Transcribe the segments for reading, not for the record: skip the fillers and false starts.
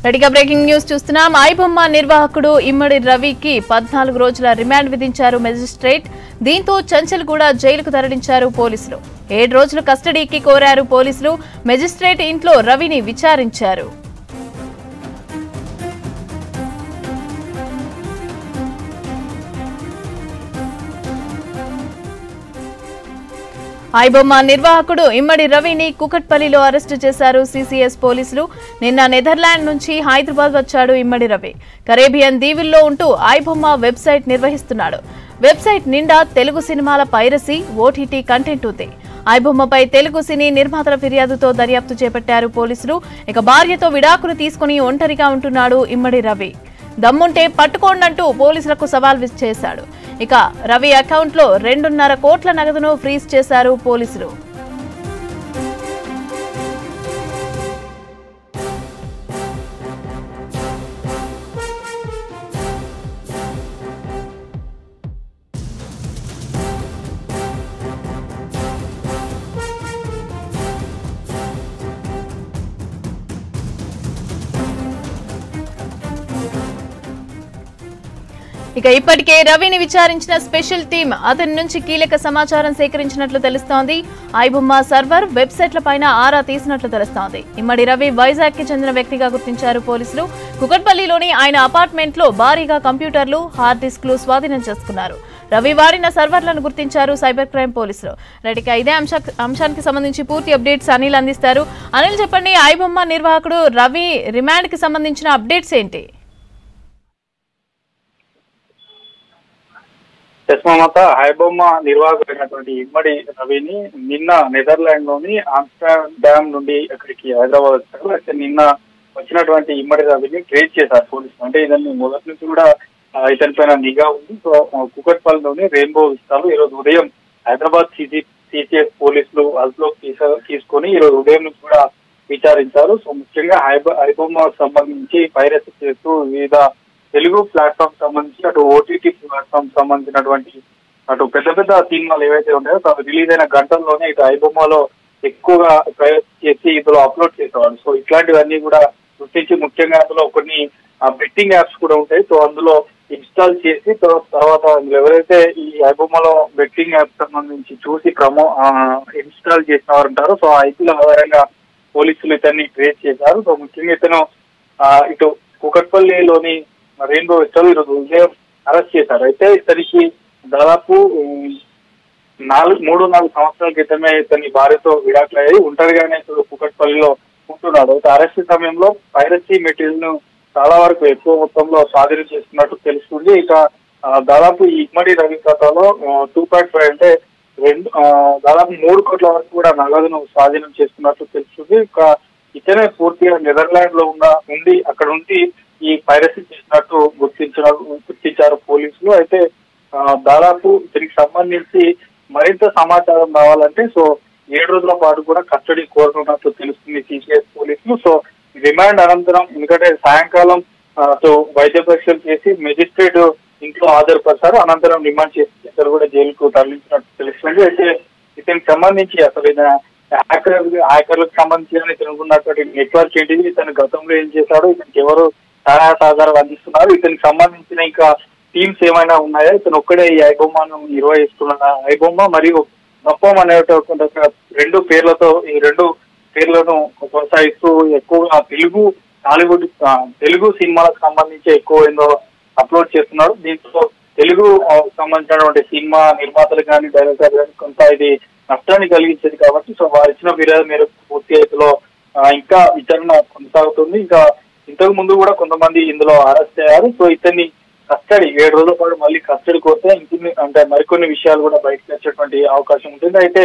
రెడీగా breaking news చూస్తున్నాం. ఐబొమ్మ నిర్వాహకుడు ఇమ్మడి రవికి 14 రోజుల రిమాండ్ విధించారు మెజిస్ట్రేట్. దీంతో చంచల్గూడ జైలుకు తరలించారు పోలీసులు. 7 రోజులు కస్టడీకి కోరారు పోలీసులు. మెజిస్ట్రేట్ ఇంట్లో రవిని విచారించారు. ఐబొమ్మ నిర్వాహకుడు ఇమ్మడి రవిని కుకట్పల్లిలో అరెస్టు చేశారు సిసిఎస్ పోలీసులు. నిన్న నెదర్లాండ్ నుంచి హైదరాబాద్ వచ్చాడు ఇమ్మడి రవి. కరేబియన్ దీవుల్లో ఉంటూ ఐబొమ్మ వెబ్సైట్ నిర్వహిస్తున్నాడు. వెబ్సైట్ నిండా తెలుగు సినిమాల పైరసీ, ఓటీటీ కంటెంట్ ఉంది. ఐబొమ్మపై తెలుగు సినీ నిర్మాతల ఫిర్యాదుతో దర్యాప్తు చేపట్టారు పోలీసులు. ఇక భార్యతో విడాకులు తీసుకుని ఒంటరిగా ఉంటున్నాడు ఇమ్మడి రవి. దమ్ముంటే పట్టుకోండంటూ పోలీసులకు సవాల్ చేశాడు. ఇక రవి అకౌంట్లో 2.5 కోట్ల నగదును ఫ్రీజ్ చేశారు పోలీసులు. ఇక ఇప్పటికే రవిని విచారించిన స్పెషల్ టీమ్ అతని నుంచి కీలక సమాచారం సేకరించినట్లు తెలుస్తోంది. ఐబొమ్మ సర్వర్, వెబ్సైట్లపైన ఆరా తీసినట్లు తెలుస్తోంది. ఇమ్మడి రవి వైజాగ్ కి చెందిన వ్యక్తిగా గుర్తించారు పోలీసులు. కుకట్పల్లిలోని ఆయన అపార్ట్మెంట్ లో భారీగా కంప్యూటర్లు, హార్డ్ డిస్క్లు స్వాధీనం చేసుకున్నారు. రవి వాడిన సర్వర్లను గుర్తించారు సైబర్ క్రైమ్ పోలీసులు. రెడీగా ఇదే అంశానికి సంబంధించి పూర్తి అప్డేట్స్ అనిల్ అందిస్తారు. అనిల్, చెప్పండి, ఐబొమ్మ నిర్వాహకుడు రవి రిమాండ్ కి సంబంధించిన అప్డేట్స్ ఏంటి? ఐబొమ్మ నిర్వాహకుడైనటువంటి ఇమ్మడి రవిని నిన్న నెదర్లాండ్ లోని ఆమ్స్టర్డామ్ నుండి అక్కడికి హైదరాబాద్ వచ్చారు. అయితే నిన్న వచ్చినటువంటి ఇమ్మడి రవిని ట్రేస్ చేశారు పోలీసులు. అంటే ఇతన్ని మొదటి నుంచి కూడా ఇతని పైన నిఘా ఉంది. సో కుకట్పల్లిలోని రెయిన్బో విస్తాలు ఈరోజు ఉదయం హైదరాబాద్ సిసిఎస్ పోలీసులు అదుపులోకి తీసుకొని ఈరోజు ఉదయం నుంచి కూడా విచారించారు. సో ముఖ్యంగా ఐబొమ్మ సంబంధించి పైరసీ చేస్తూ వివిధ తెలుగు ప్లాట్ఫామ్ సంబంధించి అటు ఓటీటీ ప్లాట్ఫామ్ సంబంధించినటువంటి అటు పెద్ద పెద్ద సినిమాలు ఏవైతే ఉన్నాయో రిలీజ్ అయిన గంటల్లోనే ఇటు ఐబొమ్మలో ఎక్కువగా ప్రయోగం చేసి ఇందులో అప్లోడ్ చేసేవాడు. సో ఇట్లాంటివన్నీ కూడా గుర్తించి ముఖ్యంగా అందులో కొన్ని బెట్టింగ్ యాప్స్ కూడా ఉంటాయి. సో అందులో ఇన్స్టాల్ చేసి తర్వాత ఎవరైతే ఈ ఐబొమ్మలో బెట్టింగ్ యాప్ సంబంధించి చూసి ఇన్స్టాల్ చేసిన వారు ఉంటారో సో ఆ ఐపీల ఆధారంగా పోలీసులు ఇతన్ని ట్రేస్ చేశారు. సో ముఖ్యంగా ఇతను ఇటు కుకట్పల్లిలోని రెయిన్బో విస్టాలు ఈరోజు ఉదయం అరెస్ట్ చేశారు. అయితే ఇతనికి దాదాపు 3-4 సంవత్సరాల క్రితమే ఇతని భార్యతో విడాకులయ్యాయి. ఒంటరిగానే కుకట్పల్లిలో ఉంటున్నాడు. అయితే అరెస్ట్ సమయంలో పైరసీ మెటీరియల్ ను చాలా వరకు ఎక్కువ మొత్తంలో స్వాధీనం చేస్తున్నట్టు తెలుస్తుంది. ఇక దాదాపు ఈ ఇమ్మడి రవి ఖాతాలో 2.5 అంటే దాదాపు 3 కోట్ల వరకు కూడా నగదును స్వాధీనం చేస్తున్నట్టు తెలుస్తుంది. ఇక ఇతనే పూర్తిగా నెదర్లాండ్ లో ఉండి అక్కడ ఉండి ఈ పైరసీ చేసినట్టు గుర్తించారు పోలీసులు. అయితే దాదాపు దీనికి సంబంధించి మరింత సమాచారం రావాలంటే సో 7 రోజుల పాటు కూడా కస్టడీ కోరుతున్నట్టు తెలుస్తుంది సిసిఎస్ పోలీసులు. సో రిమాండ్ అనంతరం ఎందుకంటే సాయంకాలం వైద్య పరీక్షలు చేసి మెజిస్ట్రేట్ ఇంట్లో హాజరుపరిచారు. అనంతరం రిమాండ్ చేసి ఇద్దరు కూడా జైలుకు తరలించినట్టు తెలుస్తుంది. అయితే ఇతనికి సంబంధించి అసలు హ్యాకర్లకు సంబంధించి ఇతనుకున్నటువంటి నెట్వర్క్ ఏంటిది, ఇతను గతంలో ఏం చేశాడు, ఇతనికి ఎవరు సహాయ సహకారాలు అందిస్తున్నారు, ఇతనికి సంబంధించిన ఇంకా టీమ్స్ ఏమైనా ఉన్నాయా, ఇతను ఒక్కడే ఈ ఐబొమ్మను నిర్వహిస్తున్న ఐబొమ్మ మరియు గప్పం అనే 2 పేర్లతో ఈ 2 పేర్లను కొనసాగిస్తూ ఎక్కువగా టాలీవుడ్ తెలుగు సినిమాలకు సంబంధించి ఎక్కువ ఏందో అప్లోడ్ చేస్తున్నాడు. దీంతో తెలుగు సంబంధించినటువంటి సినిమా నిర్మాతలు కానీ డైరెక్టర్ కానీ కొంత ఇది నష్టాన్ని కలిగించేది కాబట్టి సో వారు ఇచ్చిన ఫిర్యాదు మేరకు పూర్తి స్థాయిలో ఇంకా విచారణ కొనసాగుతుంది. ఇంకా ఇంతకు ముందు కూడా కొంతమంది ఇందులో అరెస్ట్ అయ్యారు. సో ఇతన్ని కస్టడీ 7 రోజుల పాటు మళ్ళీ కస్టడీ కోరితే అంటే మరికొన్ని విషయాలు కూడా బయటకు వచ్చేటువంటి అవకాశం ఉంటుంది. అయితే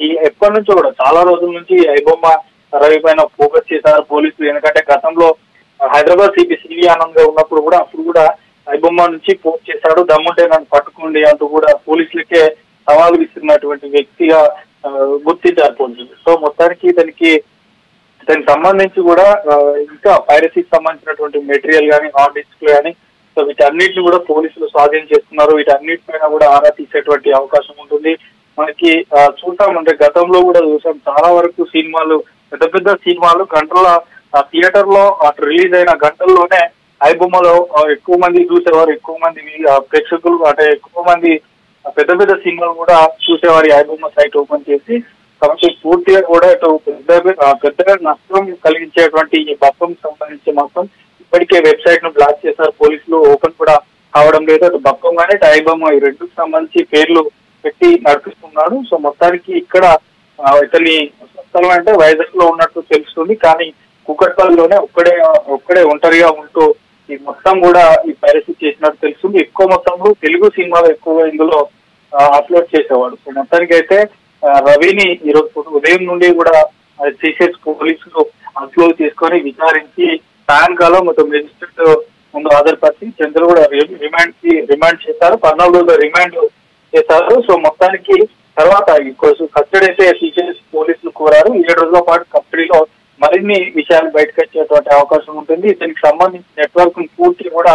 ఈ ఎప్పటి నుంచో కూడా చాలా రోజుల నుంచి ఐబొమ్మ రవి పైన ఫోకస్ చేశారు పోలీసులు. ఎందుకంటే గతంలో హైదరాబాద్ సివి ఆనంద్ గా ఉన్నప్పుడు కూడా అప్పుడు కూడా ఐబొమ్మ నుంచి పోస్ట్ చేశాడు, దమ్ముంటే నన్ను పట్టుకోండి అంటూ కూడా పోలీసులకే సవాలు విస్తున్నటువంటి వ్యక్తిగా గుర్తించారు పోలీసులు. సో మొత్తానికి దానికి సంబంధించి కూడా ఇంకా పైరసీకి సంబంధించినటువంటి మెటీరియల్ కానీ హార్డ్ డిస్క్ కానీ సో వీటన్నిటిని కూడా పోలీసులు స్వాధీనం చేస్తున్నారు. వీటన్నిటిపైన కూడా ఆరా తీసేటువంటి అవకాశం ఉంటుంది. మనకి చూసామంటే గతంలో కూడా చూసాం చాలా వరకు సినిమాలు పెద్ద పెద్ద సినిమాలు గంటల ఆ థియేటర్ లో అటు రిలీజ్ అయిన గంటల్లోనే ఐబొమ్మలో ఎక్కువ మంది చూసేవారు, ఎక్కువ మంది ప్రేక్షకులు అంటే ఎక్కువ మంది పెద్ద పెద్ద సినిమాలు కూడా చూసేవారు ఐబొమ్మ సైట్ ఓపెన్ చేసి. కాబట్టి పూర్తిగా కూడా ఇటు పెద్దగా నష్టం కలిగించేటువంటి ఈ బప్పం సంబంధించి మొత్తం ఇప్పటికే వెబ్సైట్ ను బ్లాక్ చేశారు పోలీసులు. ఓపెన్ కూడా కావడం లేదు. అటు బప్పం కానీ ఇటు ఐబొమ్మ ఈ రెండుకు సంబంధించి పేర్లు పెట్టి నడిపిస్తున్నాడు. సో మొత్తానికి ఇక్కడ ఇతని స్థలం అంటే వైజాగ్ లో ఉన్నట్టు తెలుస్తుంది, కానీ కూకట్పల్లిలోనే ఒక్కడే ఒంటరిగా ఉంటూ ఈ మొత్తం కూడా ఈ పైరసీ చేసినట్టు తెలుస్తుంది. ఎక్కువ మొత్తంలో తెలుగు సినిమాలు ఎక్కువగా ఇందులో అప్లోడ్ చేసేవాడు. సో మొత్తానికి అయితే రవిని ఈరోజు ఉదయం నుండి కూడా సిసిఎస్ పోలీసులు అప్లోడ్ చేసుకొని విచారించి సాయంకాలం మొత్తం మెజిస్ట్రేట్ ముందు హాజరుపరిచి చంద్ర కూడా రిమాండ్ చేశారు. 14 రోజుల రిమాండ్ చేశారు. సో మొత్తానికి తర్వాత కస్టడీ అయితే సిసిఎస్ పోలీసులు కోరారు. 7 రోజుల పాటు కస్టడీలో మరిన్ని విషయాలు బయటకు వచ్చేటువంటి అవకాశం ఉంటుంది. దీనికి సంబంధించి నెట్వర్క్ పూర్తి కూడా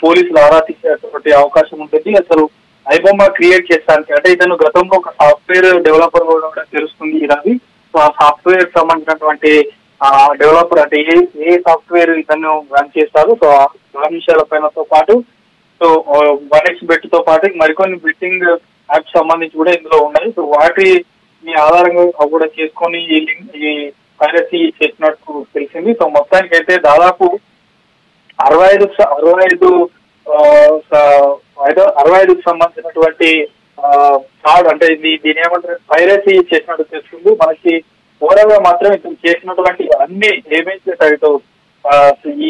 పోలీసులు ఆరా తీసేటువంటి అవకాశం ఉంటుంది. అసలు ఐబొమ్మ క్రియేట్ చేస్తానికి అంటే ఇతను గతంలో ఒక సాఫ్ట్వేర్ డెవలపర్ కూడా తెలుస్తుంది రవి. సో ఆ సాఫ్ట్వేర్ సంబంధించినటువంటి డెవలపర్ అంటే ఏ సాఫ్ట్వేర్ ఇతను రన్ చేస్తారు. సో ఆ విషయాల పైనతో పాటు సో 1x బెట్ తో పాటు మరికొన్ని బెట్టింగ్ యాప్స్ సంబంధించి కూడా ఇందులో ఉన్నాయి. సో వాటిని ఆధారంగా కూడా చేసుకొని ఈ పైరసీ చేసినట్టు తెలిసింది. సో మొత్తానికి అయితే దాదాపు 65కు సంబంధించినటువంటి ఫ్రాడ్ అంటే దీని ఏమంటారు పైరసీ చేసినట్టు తెలుస్తుంది మనకి. ఓవరాల్ గా మాత్రం ఇతను చేసినటువంటి అన్ని ఏమైతే ఈ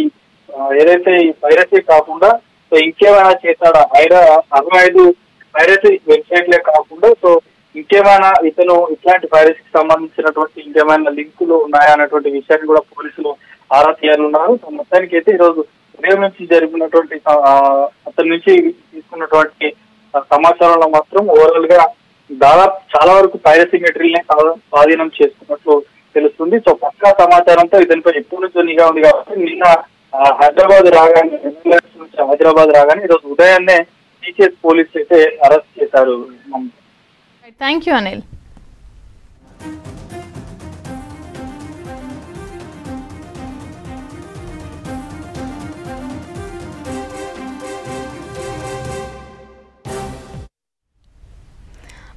ఏదైతే ఈ పైరసీ కాకుండా సో ఇంకేమైనా చేశాడా 65 పైరసీ వెబ్సైట్లే కాకుండా సో ఇంకేమైనా ఇతను ఇట్లాంటి పైరసీకి సంబంధించినటువంటి ఇంకేమైనా లింకులు ఉన్నాయా అన్నటువంటి విషయాన్ని కూడా పోలీసులు ఆరా తీయాలన్నారు. సో మొత్తానికి అయితే ఈరోజు ఉదయం నుంచి జరిగినటువంటి అతని నుంచి తీసుకున్నటువంటి సమాచారంలో మాత్రం ఓవరాల్ గా దాదాపు చాలా వరకు పైరసీ మెటీరియల్ నే స్వాధీనం చేసుకున్నట్లు తెలుస్తుంది. సో పక్కా సమాచారంతో ఇతనిపై ఎప్పటి నుంచో నిఘా ఉంది కాబట్టి నిన్న హైదరాబాద్ రాగానే ఈరోజు ఉదయాన్నే సిసిఎస్ పోలీసులు అయితే అరెస్ట్ చేశారు. Thank you Anil.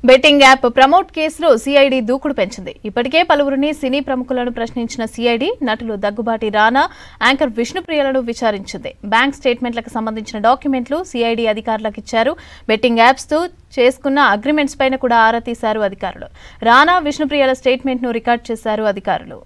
Betting app promote కేసులో సిఐడి దూకుడు పెంచింది. ఇప్పటికే పలువురిని సినీ ప్రముఖులను ప్రశ్నించిన సిఐడి నటులు దగ్గుబాటి రానా, యాంకర్ విష్ణుప్రియలను విచారించింది. బ్యాంక్ స్టేట్మెంట్లకు సంబంధించిన డాక్యుమెంట్లు సిఐడి అధికారులకు ఇచ్చారు. బెట్టింగ్ యాప్స్ తో చేసుకున్న అగ్రిమెంట్స్ పైన కూడా ఆరా తీశారు అధికారులు. రానా, విష్ణుప్రియల స్టేట్మెంట్ ను రికార్డ్ చేశారు అధికారులు.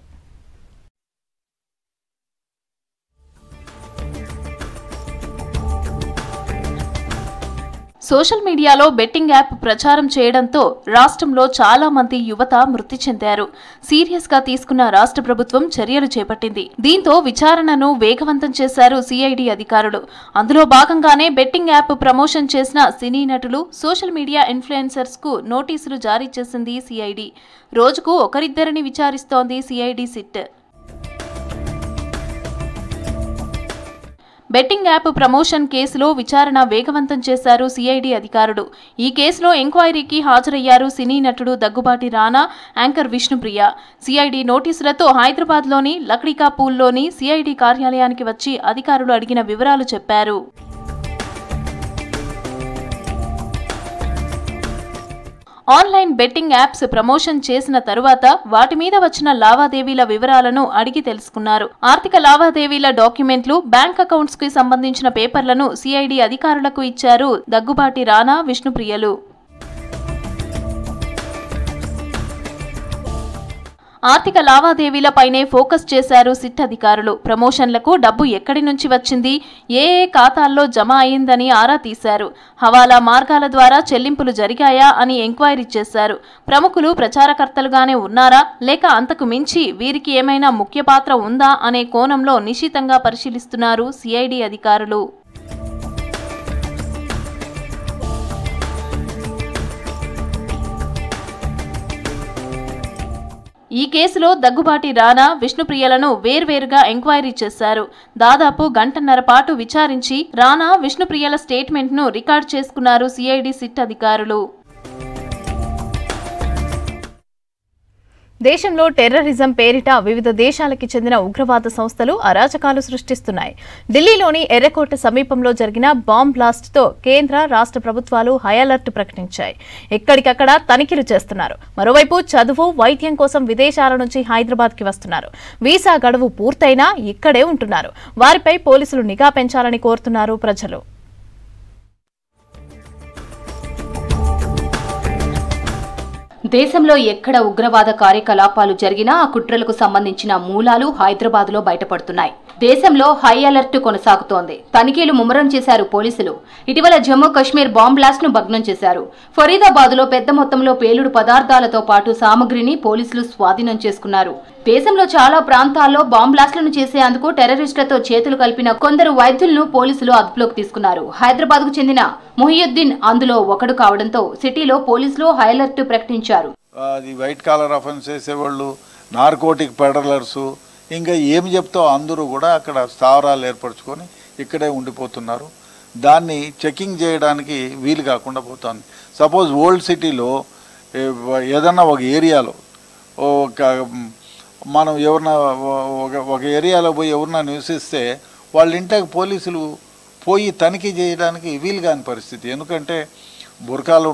సోషల్ మీడియాలో బెట్టింగ్ యాప్ ప్రచారం చేయడంతో రాష్ట్రంలో చాలా మంది యువత మృతి చెందారు. సీరియస్ గా తీసుకున్న రాష్ట్ర ప్రభుత్వం చర్యలు చేపట్టింది. దీంతో విచారణను వేగవంతం చేశారు సిఐడి అధికారులు. అందులో భాగంగానే బెట్టింగ్ యాప్ ప్రమోషన్ చేసిన సినీ నటులు, సోషల్ మీడియా ఇన్ఫ్లుయెన్సర్స్ కు నోటీసులు జారీ చేసింది సిఐడి. రోజుకు ఒకరిద్దరిని విచారిస్తోంది CID SIT. Betting app promotion కేసులో విచారణ వేగవంతం చేశారు సిఐడి అధికారులు. ఈ కేసులో ఎంక్వైరీకి హాజరయ్యారు సినీ నటుడు దగ్గుబాటి రానా, యాంకర్ విష్ణుప్రియ. సిఐడి నోటీసులతో హైదరాబాద్లోని లక్డీకాపూల్లోని సిఐడి కార్యాలయానికి వచ్చి అధికారులు అడిగిన వివరాలు చెప్పారు. ఆన్లైన్ బెట్టింగ్ యాప్స్ ప్రమోషన్ చేసిన తరువాత వాటి మీద వచ్చిన లావాదేవీల వివరాలను అడిగి తెలుసుకున్నారు. ఆర్థిక లావాదేవీల డాక్యుమెంట్లు, బ్యాంక్ అకౌంట్స్ కి సంబంధించిన పేపర్లను సిఐడి అధికారులకు ఇచ్చారు దగ్గుబాటి రానా, విష్ణుప్రియలు. ఆర్థిక లావాదేవీలపైనే ఫోకస్ చేశారు సిట్ అధికారులు. ప్రమోషన్లకు డబ్బు ఎక్కడి నుంచి వచ్చింది, ఏ ఖాతాల్లో జమ అయిందని ఆరా తీశారు. హవాలా మార్గాల ద్వారా చెల్లింపులు జరిగాయా అని ఎంక్వైరీ చేశారు. ప్రముఖులు ప్రచారకర్తలుగానే ఉన్నారా, లేక అంతకు మించి వీరికి ఏమైనా ముఖ్య పాత్ర ఉందా అనే కోణంలో నిశితంగా పరిశీలిస్తున్నారు సిఐడి అధికారులు. ఈ కేసులో దగ్గుబాటి రానా, విష్ణుప్రియలను వేర్వేరుగా ఎంక్వైరీ చేశారు. దాదాపు గంటన్నర పాటు విచారించి రానా, విష్ణుప్రియల స్టేట్మెంట్ ను రికార్డ్ చేసుకున్నారు సిఐడి సిట్ అధికారులు. దేశంలో టెర్రరిజం పేరిట వివిధ దేశాలకి చెందిన ఉగ్రవాద సంస్థలు అరాచకాలు సృష్టిస్తున్నాయి. ఢిల్లీలోని ఎర్రకోట సమీపంలో జరిగిన బాంబ్ బ్లాస్ట్ తో కేంద్ర రాష్ట్ర ప్రభుత్వాలు హై అలర్ట్ ప్రకటించాయి. ఎక్కడికక్కడ తనిఖీలు చేస్తున్నారు. మరోవైపు చదువు, వైద్యం కోసం విదేశాల నుంచి హైదరాబాద్ కి వస్తున్నారు. వీసా గడువు పూర్తయినా ఇక్కడే ఉంటున్నారు. వారిపై పోలీసులు నిఘా పెంచాలని కోరుతున్నారు ప్రజలు. దేశంలో ఎక్కడ ఉగ్రవాద కార్యకలాపాలు జరిగినా ఆ కుట్రలకు సంబంధించిన మూలాలు హైదరాబాద్లో బయటపడుతున్నాయి. దేశంలో హై అలర్ట్ కొనసాగుతోంది. తనిఖీలు ముమ్మరం చేశారు పోలీసులు. ఇటీవల జమ్మూ కశ్మీర్ బాంబ్ బ్లాస్ట్ ను భగ్నం చేశారు. ఫరీదాబాద్లో పెద్ద మొత్తంలో పేలుడు పదార్థాలతో పాటు సామగ్రిని పోలీసులు స్వాధీనం చేసుకున్నారు. దేశంలో చాలా ప్రాంతాల్లో బాంబ్ బ్లాస్ట్లను చేసేందుకు టెర్రరిస్టులతో చేతులు కలిపిన కొందరు వైద్యులను పోలీసులు అదుపులోకి తీసుకున్నారు. హైదరాబాద్ కు చెందిన మొహియుద్దీన్ అందులో ఒకడు కావడంతో సిటీలో పోలీసులు హై అలర్ట్ ప్రకటించారు. వైట్ కాలర్ అఫెన్స్ చేసేవాళ్ళు, నార్కోటిక్ పెడలర్స్, ఇంకా ఏమి చెప్తావు అందరూ కూడా అక్కడ స్థావరాలు ఏర్పరచుకొని ఇక్కడే ఉండిపోతున్నారు. దాన్ని చెకింగ్ చేయడానికి వీలు కాకుండా పోతుంది. సపోజ్ ఓల్డ్ సిటీలో ఏదన్నా ఒక ఏరియాలో మనం ఎవరన్నా ఒక ఏరియాలో పోయి ఎవరన్నా నివసిస్తే వాళ్ళ ఇంటికి పోలీసులు పోయి తనిఖీ చేయడానికి వీలు కాని పరిస్థితి. ఎందుకంటే బుర్కాలో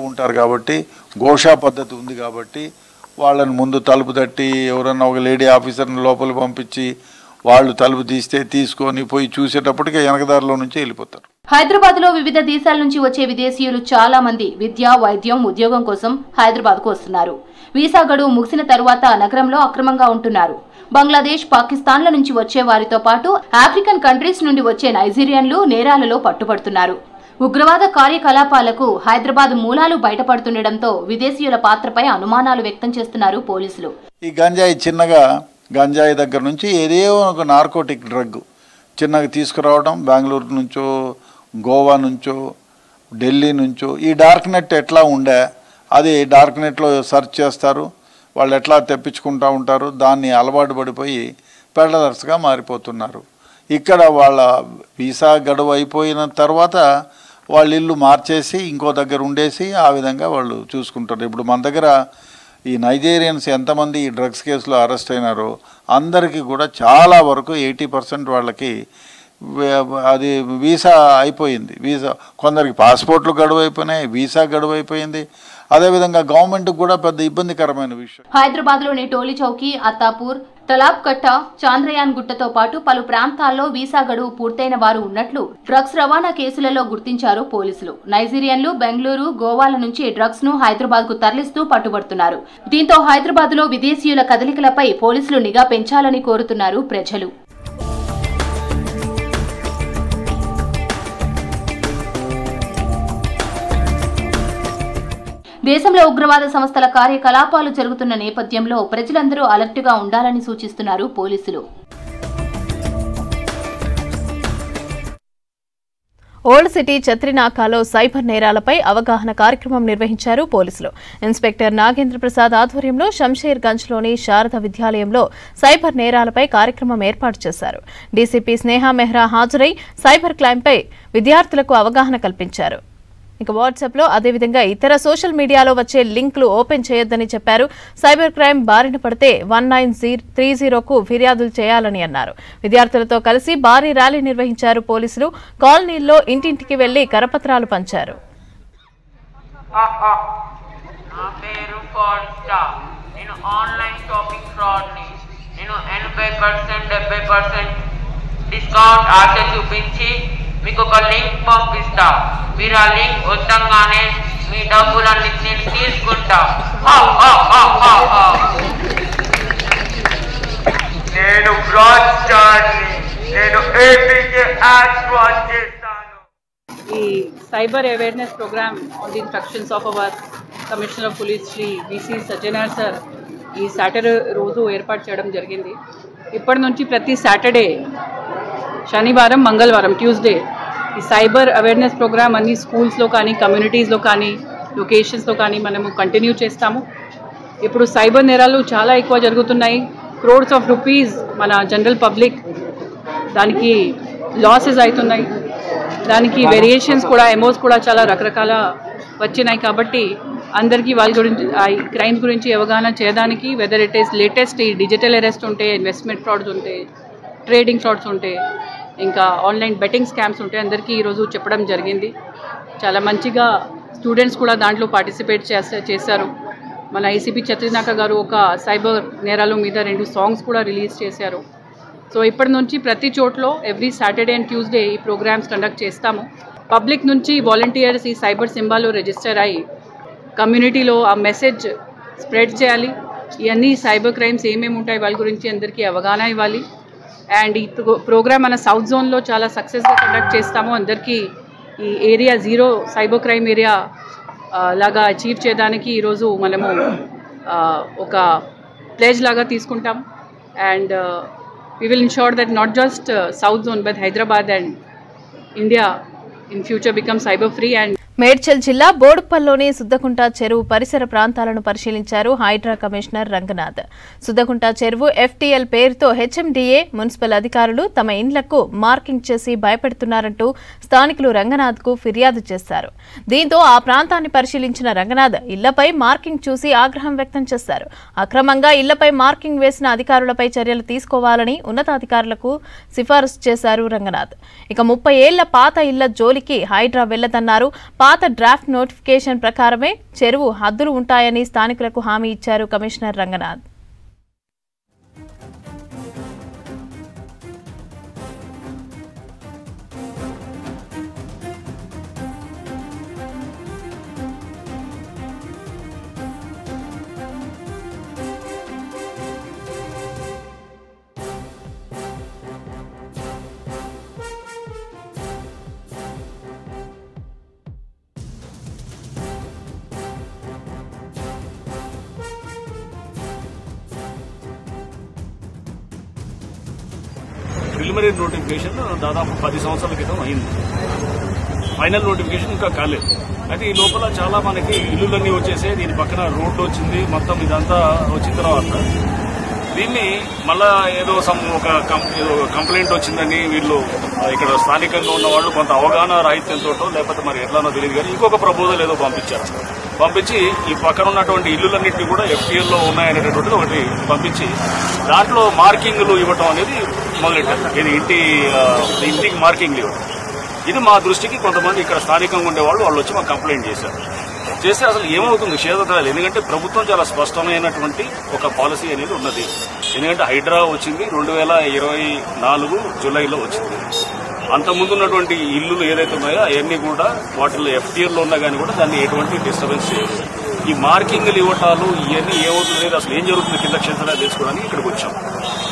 ఉంటారు కాబట్టి, ఘోషా పద్ధతి ఉంది కాబట్టి వాళ్ళని ముందు తలుపు తట్టి ఎవరన్నా ఒక లేడీ ఆఫీసర్ని లోపల పంపించి వాళ్ళు తలుపు తీస్తే తీసుకొని పోయి చూసేటప్పటికే వెనకదారిలో నుంచి వెళ్ళిపోతారు. హైదరాబాద్ లో వివిధ దేశాల నుంచి వచ్చే విదేశీయులు చాలా మంది విద్య, వైద్యం, ఉద్యోగం కోసం హైదరాబాద్ కు వస్తున్నారు. వీసా గడువు ముగిసిన తరువాత నగరంలో అక్రమంగా ఉంటున్నారు. బంగ్లాదేశ్, పాకిస్తాన్ల నుంచి వచ్చే వారితో పాటు ఆఫ్రికన్ కంట్రీస్ నుండి వచ్చే నైజీరియన్లు నేరాలలో పట్టుబడుతున్నారు. ఉగ్రవాద కార్యకలాపాలకు హైదరాబాద్ మూలాలు బయటపడుతుండటంతో విదేశీయుల పాత్రపై అనుమానాలు వ్యక్తం చేస్తున్నారు పోలీసులు. ఈ గంజాయి దగ్గర నుంచి ఏదో ఒక నార్కోటిక్ డ్రగ్ చిన్నగా తీసుకురావడం, బెంగళూరు నుంచో, గోవా నుంచో, ఢిల్లీ నుంచో. ఈ డార్క్ నెట్ ఎట్లా ఉండే అది డార్క్ నెట్లో సెర్చ్ చేస్తారు, వాళ్ళు ఎట్లా తెప్పించుకుంటూ ఉంటారు. దాన్ని అలవాటు పడిపోయి పెడలర్స్గా మారిపోతున్నారు. ఇక్కడ వాళ్ళ వీసా గడువు అయిపోయిన తర్వాత వాళ్ళ ఇల్లు మార్చేసి ఇంకో దగ్గర ఉండేసి ఆ విధంగా వాళ్ళు చూసుకుంటారు. ఇప్పుడు మన దగ్గర ఈ నైజీరియన్స్ ఎంతమంది ఈ డ్రగ్స్ కేసులో అరెస్ట్ అయినారో అందరికీ కూడా చాలా వరకు 80% వాళ్ళకి అది వీసా అయిపోయింది. వీసా కొందరికి పాస్పోర్ట్లు గడువు అయిపోయినాయి, వీసా గడువు అయిపోయింది. అదేవిధంగా గవర్నమెంట్కి కూడా పెద్ద ఇబ్బందికరమైన విషయం. హైదరాబాద్లోని టోలీ చౌకీ, అత్తాపూర్, తలాబ్ కట్ట, చాంద్రయాన్ గుట్టతో పాటు పలు ప్రాంతాల్లో వీసా గడువు పూర్తయిన వారు ఉన్నట్లు డ్రగ్స్ రవాణా కేసులలో గుర్తించారు పోలీసులు. నైజీరియన్లు బెంగళూరు, గోవాల నుంచి డ్రగ్స్ ను హైదరాబాద్ కు తరలిస్తూ పట్టుబడుతున్నారు. దీంతో హైదరాబాద్ లో విదేశీయుల కదలికలపై పోలీసులు నిఘా పెంచాలని కోరుతున్నారు ప్రజలు. దేశంలో ఉగ్రవాద సంస్థల కార్యకలాపాలు జరుగుతున్న నేపథ్యంలో ప్రజలందరూ అలర్ట్గా ఉండాలని సూచిస్తున్నారు పోలీసులు. ఓల్డ్ సిటీ చత్రినాకాలో సైబర్ నేరాలపై అవగాహన కార్యక్రమం నిర్వహించారు పోలీసులు. ఇన్స్పెక్టర్ నాగేంద్ర ప్రసాద్ ఆధ్వర్యంలో శంషేర్ గంజ్లోని శారద విద్యాలయంలో సైబర్ నేరాలపై కార్యక్రమం ఏర్పాటు చేశారు. డీసీపీ స్నేహా మెహ్రా హాజరై సైబర్ క్రైమ్పై విద్యార్థులకు అవగాహన కల్పించారు. ఇక వాట్సాప్లో అదేవిధంగా ఇతర సోషల్ మీడియాలో వచ్చే లింకులు ఓపెన్ చేయొద్దని చెప్పారు. సైబర్ క్రైమ్ బారిన పడితే 1930కు ఫిర్యాదులు చేయాలని అన్నారు. విద్యార్థులతో కలిసి భారీ ర్యాలీ నిర్వహించారు పోలీసులు. కాలనీల్లో ఇంటింటికి వెళ్లి కరపత్రాలు పంచారు. మీకు ఒక లింక్ పంపిస్తా, మీరు ఆ లింక్ వద్దంగానే మీ డబ్బులన్నీ నేను తీసుకుంటా. నేను ఫ్రాడ్ స్టార్ని, నేను ఏపీకే యాడ్ ఫ్రాడ్ చేస్తాను. ఈ cyber awareness programme on the instructions of our commissioner of police Shri VC Sajjanar sir ఈ సాటర్డే రోజు ఏర్పాటు చేయడం జరిగింది. ఇప్పటి నుంచి ప్రతి సాటర్డే, శనివారం, మంగళవారం, ట్యూస్డే ఈ సైబర్ అవేర్నెస్ ప్రోగ్రామ్ అన్ని స్కూల్స్లో కానీ, కమ్యూనిటీస్లో కానీ, లొకేషన్స్లో కానీ మనము కంటిన్యూ చేస్తాము. ఇప్పుడు సైబర్ నేరాలు చాలా ఎక్కువ జరుగుతున్నాయి. క్రోర్స్ ఆఫ్ రూపీస్ మన జనరల్ పబ్లిక్ దానికి లాసెస్ అవుతున్నాయి. దానికి వేరియేషన్స్ కూడా ఎమోస్ కూడా చాలా రకరకాల వచ్చినాయి. కాబట్టి అందరికీ వాళ్ళ గురించి క్రైమ్స్ గురించి అవగాహన చేయడానికి, వెదర్ ఇట్ ఈస్ లేటెస్ట్ ఈ డిజిటల్ అరెస్ట్ ఉంటే, ఇన్వెస్ట్మెంట్ ఫ్రాడ్స్ ఉంటే, ట్రేడింగ్ ఫ్రాడ్స్ ఉంటే, ఇంకా ఆన్లైన్ బెట్టింగ్ స్కామ్స్ ఉంటే అందరికీ ఈరోజు చెప్పడం జరిగింది. చాలా మంచిగా స్టూడెంట్స్ కూడా దాంట్లో పార్టిసిపేట్ చేశారు. మన ఏసీపీ చత్రినాక గారు ఒక సైబర్ నేరాల మీద 2 సాంగ్స్ కూడా రిలీజ్ చేశారు. సో ఇప్పటి నుంచి ప్రతి చోట్లో ఎవ్రీ సాటర్డే అండ్ ట్యూస్డే ఈ ప్రోగ్రామ్స్ కండక్ట్ చేస్తాము. పబ్లిక్ నుంచి వాలంటీర్స్ ఈ సైబర్ సింబాలో రిజిస్టర్ అయ్యి కమ్యూనిటీలో ఆ మెసేజ్ స్ప్రెడ్ చేయాలి. ఇవన్నీ సైబర్ క్రైమ్స్ ఏమేమి ఉంటాయి వాళ్ళ గురించి అందరికీ అవగాహన ఇవ్వాలి. అండ్ ఈ ప్రోగ్రామ్ మన సౌత్ జోన్లో చాలా సక్సెస్గా కండక్ట్ చేస్తాము. అందరికీ ఈ ఏరియా 0 సైబర్ క్రైమ్ ఏరియా లాగా అచీవ్ చేయడానికి ఈరోజు మనము ఒక ప్లేజ్ లాగా తీసుకుంటాం. And we will ensure that not just South Zone but Hyderabad and India in future become cyber free. And Medchal జిల్లా బోడుప్పల్లోని సుద్దకుంట చెరువు పరిసర ప్రాంతాలను పరిశీలించారు హైడ్రా కమిషనర్ రంగనాథ్. సుద్దకుంట చెరువు FTL పేరుతో HMDA మున్సిపల్ అధికారులు తమ ఇండ్లకు మార్కింగ్ చేసి భయపెడుతున్నారంటూ స్థానికులు రంగనాథ్కు ఫిర్యాదు చేశారు. దీంతో ఆ ప్రాంతాన్ని పరిశీలించిన రంగనాథ్ ఇళ్లపై మార్కింగ్ చూసి ఆగ్రహం వ్యక్తం చేశారు. అక్రమంగా ఇళ్లపై మార్కింగ్ వేసిన అధికారులపై చర్యలు తీసుకోవాలని ఉన్నతాధికారులకు సిఫారసు చేశారు రంగనాథ్. ఇక 30 ఏళ్ల పాత ఇళ్ల జోలికి హైడ్రా వెళ్లదన్నారు. పాత డ్రాఫ్ట్ నోటిఫికేషన్ ప్రకారమే చెరువు హద్దులు ఉంటాయని స్థానికులకు హామీ ఇచ్చారు కమిషనర్ రంగనాథ్. ప్రిలిమినరీ నోటిఫికేషన్ దాదాపు 10 సంవత్సరాల క్రితం అయింది. ఫైనల్ నోటిఫికేషన్ ఇంకా కాలేదు. అయితే ఈ లోపల చాలా మనకి ఇల్లులన్నీ వచ్చేసి దీని పక్కన రోడ్డు వచ్చింది. మొత్తం ఇదంతా వచ్చిన తర్వాత దీన్ని మళ్ళా ఏదో ఒక కంప్లైంట్ వచ్చిందని వీళ్ళు ఇక్కడ స్థానికంగా ఉన్న వాళ్ళు కొంత అవగాహన రాహిత్యంతో లేకపోతే మరి ఎట్లానో తెలియదు కానీ ఇంకొక ప్రపోజల్ ఏదో పంపించి ఈ పక్కన ఉన్నటువంటి ఇల్లులన్నింటినీ కూడా FTL లో ఉన్నాయనేటటువంటిది ఒకటి పంపించి దాంట్లో మార్కింగ్లు ఇవ్వటం అనేది మొదలెట్టారు. ఇది ఇంటికి మార్కింగ్లు ఇవ్వడం. ఇది మా దృష్టికి కొంతమంది ఇక్కడ స్థానికంగా ఉండేవాళ్ళు వాళ్ళు వచ్చి మాకు కంప్లైంట్ చేస్తే అసలు ఏమవుతుంది క్షేత్రాలు. ఎందుకంటే ప్రభుత్వం చాలా స్పష్టమైనటువంటి ఒక పాలసీ అనేది ఉన్నది. ఎందుకంటే హైడ్రా వచ్చింది 2024 జూలైలో వచ్చింది. అంతకుముందు ఉన్నటువంటి ఇల్లులు ఏదైతే ఉన్నాయో అవన్నీ కూడా వాటిల్లో FTL లో ఉన్నా కానీ కూడా దాన్ని ఎటువంటి డిస్టర్బెన్స్ చేయదు. ఈ మార్కింగ్లు ఇవ్వటాలు ఇవన్నీ ఏమవుతుంది అసలు ఏం జరుగుతుంది కింద క్షేత్రాలు తెలుసుకోవడానికి ఇక్కడికి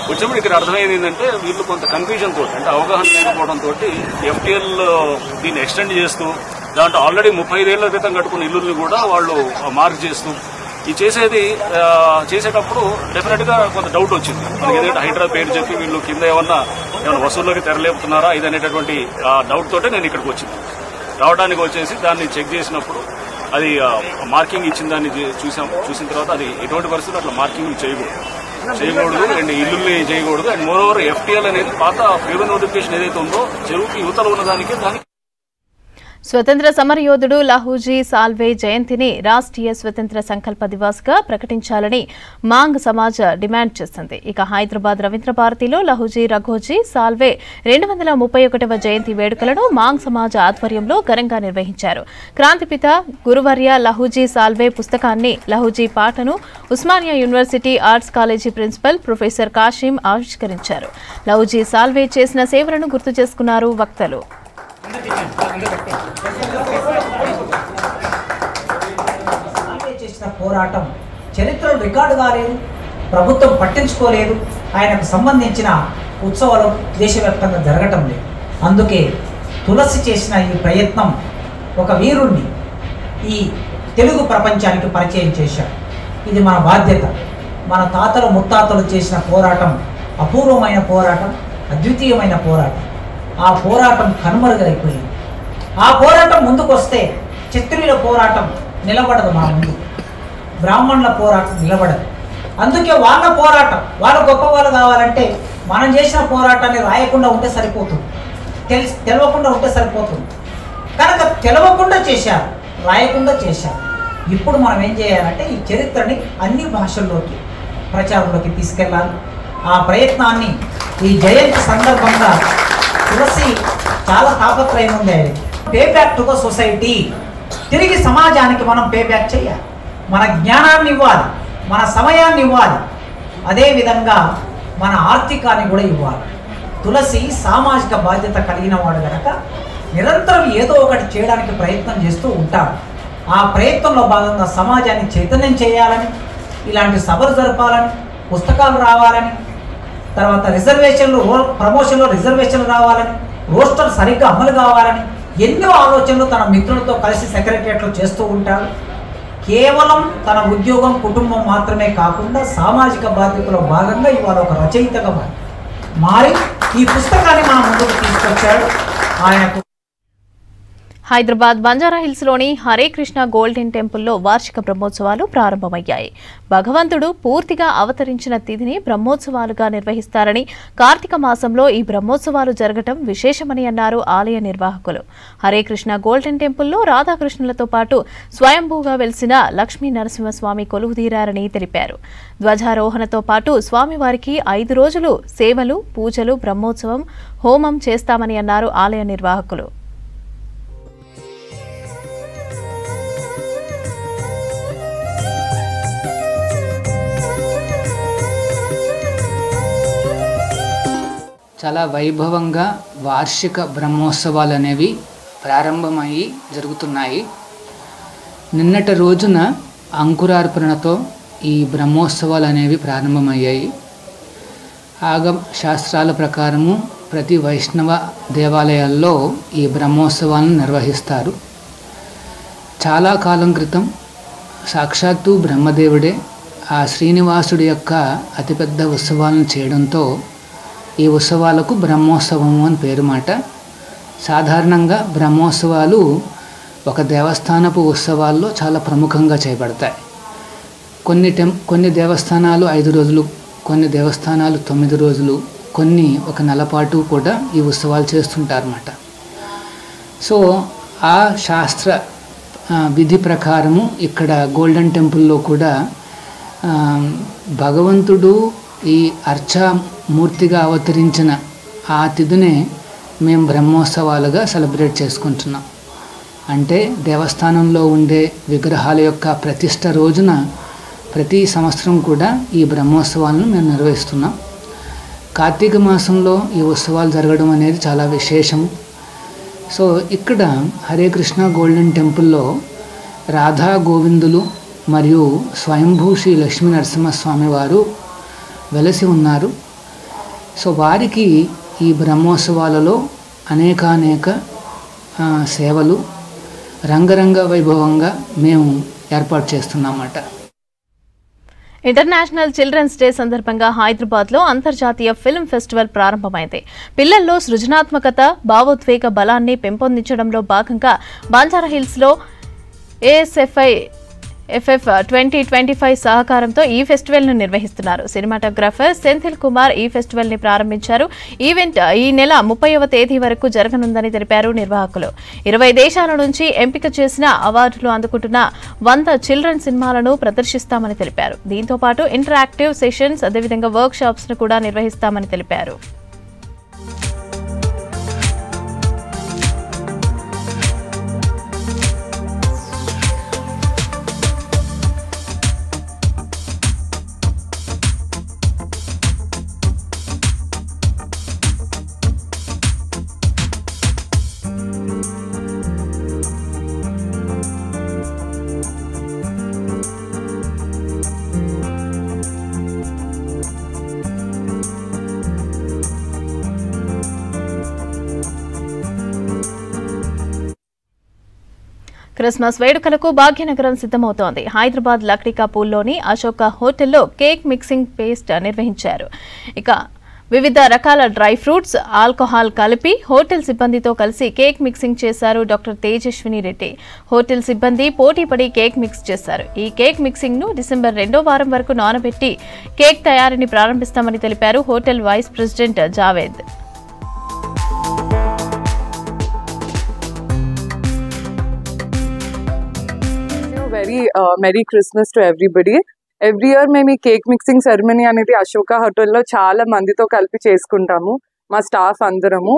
వచ్చినప్పుడు ఇక్కడ అర్థమైంది ఏంటంటే వీళ్ళు కొంత కన్ఫ్యూజన్ తోటి అంటే అవగాహన లేకపోవడంతో FTL దీన్ని ఎక్స్టెండ్ చేస్తూ దాంట్లో ఆల్రెడీ 35 ఏళ్ల క్రితం కట్టుకున్న ఇల్లుల్ని కూడా వాళ్ళు మార్క్ చేస్తూ ఈ చేసేటప్పుడు డెఫినెట్ గా కొంత డౌట్ వచ్చింది మనకి. ఏదైతే హైడ్రా పేరు చెప్పి వీళ్ళు కింద ఏమన్నా వసూల్లోకి తెరలేపుతున్నారా ఇది అనేటటువంటి డౌట్ తోటే నేను ఇక్కడికి రావడానికి వచ్చేసి దాన్ని చెక్ చేసినప్పుడు అది మార్కింగ్ ఇచ్చిన దాన్ని చూసిన తర్వాత అది ఎటువంటి పరిస్థితుల్లో అట్లా మార్కింగ్ చేయకూడదు అండ్ ఇల్లుల్ని చేయకూడదు. అండ్ మోర్ ఓవర్ FTL అనేది పాత ప్రిలిమినరీ నోటిఫికేషన్ ఏదైతే ఉందో చెరువుకి యువతలో ఉన్నదానికి దానికి స్వతంత్ర సమరయోధుడు లహూజీ సాల్వే జయంతిని రాష్ట్రీయ స్వతంత్ర సంకల్ప దివాస్గా ప్రకటించాలని మాంగ్ సమాజ్ డిమాండ్ చేసింది. ఇక హైదరాబాద్ రవీంద్ర భారతిలో లహూజీ రఘోజీ సాల్వే 231వ జయంతి వేడుకలను మాంగ్ సమాజ్ ఆధ్వర్యంలో ఘనంగా నిర్వహించారు. క్రాంతిపిత గురువర్య లహూజీ సాల్వే పుస్తకాన్ని లహూజీ పాటను Osmania university arts college principal professor Kasim ఆవిష్కరించారు. లహూజీ సాల్వే చేసిన సేవలను గుర్తు చేసుకున్నారు వక్తలు. చేసిన పోరాటం చరిత్రలో రికార్డు కాలేదు, ప్రభుత్వం పట్టించుకోలేదు, ఆయనకు సంబంధించిన ఉత్సవాలు దేశవ్యాప్తంగా జరగటం లేదు. అందుకే తులసి చేసిన ఈ ప్రయత్నం ఒక వీరుణ్ణి ఈ తెలుగు ప్రపంచానికి పరిచయం చేశాడు. ఇది మన బాధ్యత. మన తాతలు ముత్తాతలు చేసిన పోరాటం అపూర్వమైన పోరాటం, అద్వితీయమైన పోరాటం. ఆ పోరాటం కనుమరుగైపోయింది. ఆ పోరాటం ముందుకు వస్తే క్షత్రియుల పోరాటం నిలబడదు, మన ముందు బ్రాహ్మణుల పోరాటం నిలబడదు. అందుకే వాళ్ళ పోరాటం వాళ్ళు గొప్పవాళ్ళు కావాలంటే మనం చేసిన పోరాటాన్ని రాయకుండా ఉంటే సరిపోతుంది, తెలియకుండా ఉంటే సరిపోతుంది. కనుక తెలవకుండా చేశారు, రాయకుండా చేశారు. ఇప్పుడు మనం ఏం చేయాలంటే ఈ చరిత్రని అన్ని భాషల్లోకి ప్రచారంలోకి తీసుకెళ్ళాలి. ఆ ప్రయత్నాన్ని ఈ జయంతి సందర్భంగా తులసి చాలా తాపత్రయం ఉంది ఆయనకి. Pay back to the society, తిరిగి సమాజానికి మనం పే బ్యాక్ చేయాలి. మన జ్ఞానాన్ని ఇవ్వాలి, మన సమయాన్ని ఇవ్వాలి, అదేవిధంగా మన ఆర్థికాన్ని కూడా ఇవ్వాలి. తులసి సామాజిక బాధ్యత కలిగిన వాడు కనుక నిరంతరం ఏదో ఒకటి చేయడానికి ప్రయత్నం చేస్తూ ఉంటాడు. ఆ ప్రయత్నంలో భాగంగా సమాజాన్ని చైతన్యం చేయాలని, ఇలాంటి సభలు జరపాలని, పుస్తకాలు రావాలని, తర్వాత రిజర్వేషన్లు ప్రమోషన్లో రిజర్వేషన్లు రావాలని, రోస్టర్ సరిగ్గా అమలు కావాలని ఎన్నో ఆలోచనలు తన మిత్రులతో కలిసి సెక్రటరియట్లో చేస్తూ ఉంటాడు. కేవలం తన ఉద్యోగం కుటుంబం మాత్రమే కాకుండా సామాజిక బాధ్యతలో భాగంగా ఇవాళ ఒక రచయితగా మారి ఈ పుస్తకాన్ని మన ముందుకు తీసుకొచ్చాడు. ఆయనకు హైదరాబాద్ బంజారాహిల్స్లోని హరే కృష్ణ గోల్డెన్ టెంపుల్లో వార్షిక బ్రహ్మోత్సవాలు ప్రారంభమయ్యాయి. భగవంతుడు పూర్తిగా అవతరించిన తిథిని బ్రహ్మోత్సవాలుగా నిర్వహిస్తారని, కార్తీక మాసంలో ఈ బ్రహ్మోత్సవాలు జరగటం విశేషమని అన్నారు ఆలయ నిర్వాహకులు. హరే కృష్ణ గోల్డెన్ టెంపుల్లో రాధాకృష్ణులతో పాటు స్వయంభూగా వెలిసిన లక్ష్మీ నరసింహస్వామి కొలువుదీరారని తెలిపారు. ధ్వజారోహణతో పాటు స్వామివారికి 5 రోజులు సేవలు, పూజలు, బ్రహ్మోత్సవం, హోమం చేస్తామని అన్నారు ఆలయ నిర్వాహకులు. చాలా వైభవంగా వార్షిక బ్రహ్మోత్సవాలు అనేవి ప్రారంభమయ్యి జరుగుతున్నాయి. నిన్నటి రోజున అంకురార్పణతో ఈ బ్రహ్మోత్సవాలు అనేవి ప్రారంభమయ్యాయి. ఆగమ శాస్త్రాల ప్రకారము ప్రతి వైష్ణవ దేవాలయాల్లో ఈ బ్రహ్మోత్సవాలను నిర్వహిస్తారు. చాలా కాలం క్రితం సాక్షాత్తు బ్రహ్మదేవుడే ఆ శ్రీనివాసుడి యొక్క అతిపెద్ద ఉత్సవాలను చేయడంతో ఈ ఉత్సవాలకు బ్రహ్మోత్సవము అని పేరు మాట. సాధారణంగా బ్రహ్మోత్సవాలు ఒక దేవస్థానపు ఉత్సవాల్లో చాలా ప్రముఖంగా చేయబడతాయి. కొన్ని దేవస్థానాలు 5 రోజులు, కొన్ని దేవస్థానాలు 9 రోజులు, కొన్ని ఒక నెల పాటు కూడా ఈ ఉత్సవాలు చేస్తుంటారన్నమాట. సో ఆ శాస్త్ర విధి ప్రకారము ఇక్కడ గోల్డెన్ టెంపుల్లో కూడా భగవంతుడు ఈ అర్చామూర్తిగా అవతరించిన ఆ తిథినే మేము బ్రహ్మోత్సవాలుగా సెలబ్రేట్ చేసుకుంటున్నాం. అంటే దేవస్థానంలో ఉండే విగ్రహాల యొక్క ప్రతిష్ఠ రోజున ప్రతి సంవత్సరం కూడా ఈ బ్రహ్మోత్సవాలను మేము నిర్వహిస్తున్నాం. కార్తీక మాసంలో ఈ ఉత్సవాలు జరగడం అనేది చాలా విశేషము. సో ఇక్కడ హరే కృష్ణ గోల్డెన్ టెంపుల్లో రాధా గోవిందులు మరియు స్వయంభూ శ్రీ లక్ష్మీ నరసింహస్వామి వారు వెలసి ఉన్నారు. సో వారికి ఈ బ్రహ్మోత్సవాలలో అనేకానేక సేవలు రంగరంగ వైభవంగా మేము ఏర్పాటు చేస్తున్నామన్నమాట. ఇంటర్నేషనల్ చిల్డ్రన్స్ డే సందర్భంగా హైదరాబాద్లో అంతర్జాతీయ ఫిల్మ్ ఫెస్టివల్ ప్రారంభమైంది. పిల్లల్లో సృజనాత్మకత, భావోద్వేగ బలాన్ని పెంపొందించడంలో భాగంగా బంజారాహిల్స్లో ASFI FF 2025 సహకారంతో ఈ ఫెస్టివల్ను నిర్వహిస్తున్నారు. సినిమాటోగ్రాఫర్ సెంథిల్ కుమార్ ఈ ఫెస్టివల్ని ప్రారంభించారు. ఈవెంట్ ఈ నెల 30వ తేదీ వరకు జరగనుందని తెలిపారు నిర్వాహకులు. 20 దేశాల నుంచి ఎంపిక చేసిన అవార్డులు అందుకుంటున్న 100 చిల్డ్రన్ సినిమాలను ప్రదర్శిస్తామని తెలిపారు. దీంతో పాటు ఇంటరాక్టివ్ సెషన్స్, అదేవిధంగా వర్క్ షాప్స్ ను కూడా నిర్వహిస్తామని తెలిపారు. క్రిస్మస్ వేడుకలకు భాగ్యనగరం సిద్ధమవుతోంది. హైదరాబాద్ లక్డికా పూల్లోని అశోక హోటల్లో కేక్ మిక్సింగ్ పేస్ట్ నిర్వహించారు. ఇక వివిధ రకాల డ్రై ఫ్రూట్స్, ఆల్కహాల్ కలిపి హోటల్ సిబ్బందితో కలిసి కేక్ మిక్సింగ్ చేశారు డాక్టర్ తేజస్విని రెడ్డి. హోటల్ సిబ్బంది పోటీపడి కేక్ మిక్స్ చేశారు. ఈ కేక్ మిక్సింగ్ ను డిసెంబర్ 2వ వారం వరకు నానబెట్టి కేక్ తయారీని ప్రారంభిస్తామని తెలిపారు hotel vice president Javed. very Merry Christmas to everybody. Every year మేము ఈ కేక్ మిక్సింగ్ సెరమనీ అనేది అశోక హోటల్లో చాలా మందితో కలిపి చేసుకుంటాము, మా స్టాఫ్ అందరము.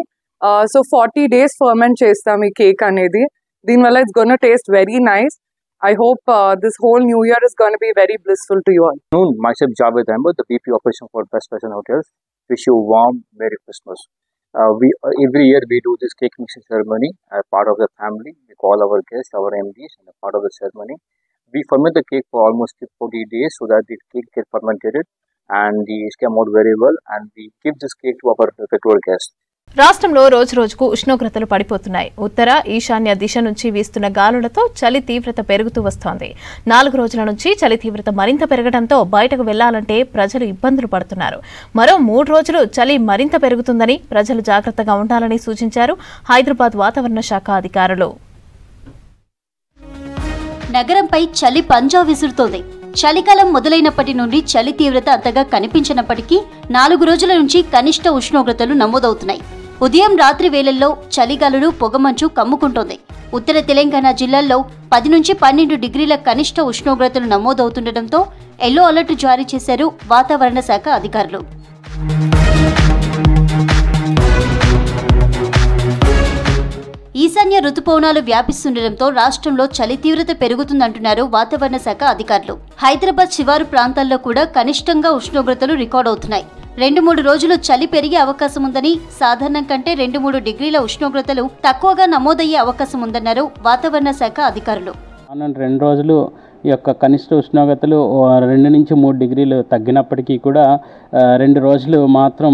సో 40 days ఫర్మెంట్ చేస్తాం ఈ కేక్ అనేది. దీనివల్ల it's gonna taste very nice. I hope this whole new year is going to be very blissful to you all. Myself Javed Ahmed, the BP operation for Best Western Hotels. Wish you a warm Merry Christmas. Every year we do this cake mixing ceremony as part of the family. We call our guests, our MDs, and a part of the ceremony. We ferment the cake for almost 40 days so that the cake gets fermented and it came out very well, and we give this cake to our regular guests. రాష్ట్రంలో రోజురోజుకు ఉష్ణోగ్రతలు పడిపోతున్నాయి. ఉత్తర ఈశాన్య దిశ నుంచి వీస్తున్న గాలులతో చలి తీవ్రత పెరుగుతూ వస్తోంది. 4 రోజుల నుంచి చలి తీవ్రత మరింత పెరగడంతో బయటకు వెళ్లాలంటే ప్రజలు ఇబ్బందులు పడుతున్నారు. మరో 3 రోజులు చలి మరింత పెరుగుతుందని, ప్రజలు జాగ్రత్తగా ఉండాలని సూచించారు హైదరాబాద్ వాతావరణ శాఖ అధికారులు. నగరంపై చలి పంజా విసురుతోంది. చలికాలం మొదలైనప్పటి నుండి చలి తీవ్రత అంతగా కనిపించినప్పటికీ 4 రోజుల నుంచి కనిష్ట ఉష్ణోగ్రతలు నమోదవుతున్నాయి. ఉదయం రాత్రి వేళల్లో చలిగాలులు పొగమంచు కమ్ముకుంటోంది. ఉత్తర తెలంగాణ జిల్లాల్లో 10 నుంచి 12 డిగ్రీల కనిష్ట ఉష్ణోగ్రతలు నమోదవుతుండటంతో ఎల్లో అలర్ట్ జారీ చేశారు వాతావరణ శాఖ అధికారులు. ఈశాన్య రుతుపవనాలు వ్యాపిస్తుండటంతో రాష్ట్రంలో చలి తీవ్రత పెరుగుతుందంటున్నారు వాతావరణ శాఖ అధికారులు. హైదరాబాద్ శివారు ప్రాంతాల్లో కూడా కనిష్టంగా ఉష్ణోగ్రతలు రికార్డవుతున్నాయి. 2-3 రోజులు చలి పెరిగే అవకాశం ఉందని, సాధారణం కంటే 2-3 డిగ్రీల ఉష్ణోగ్రతలు తక్కువగా నమోదయ్యే అవకాశం ఉందన్నారు వాతావరణ శాఖ అధికారులు. 2 రోజులు ఈ యొక్క కనిష్ట ఉష్ణోగ్రతలు 2 నుంచి 3 డిగ్రీలు తగ్గినప్పటికీ కూడా 2 రోజులు మాత్రం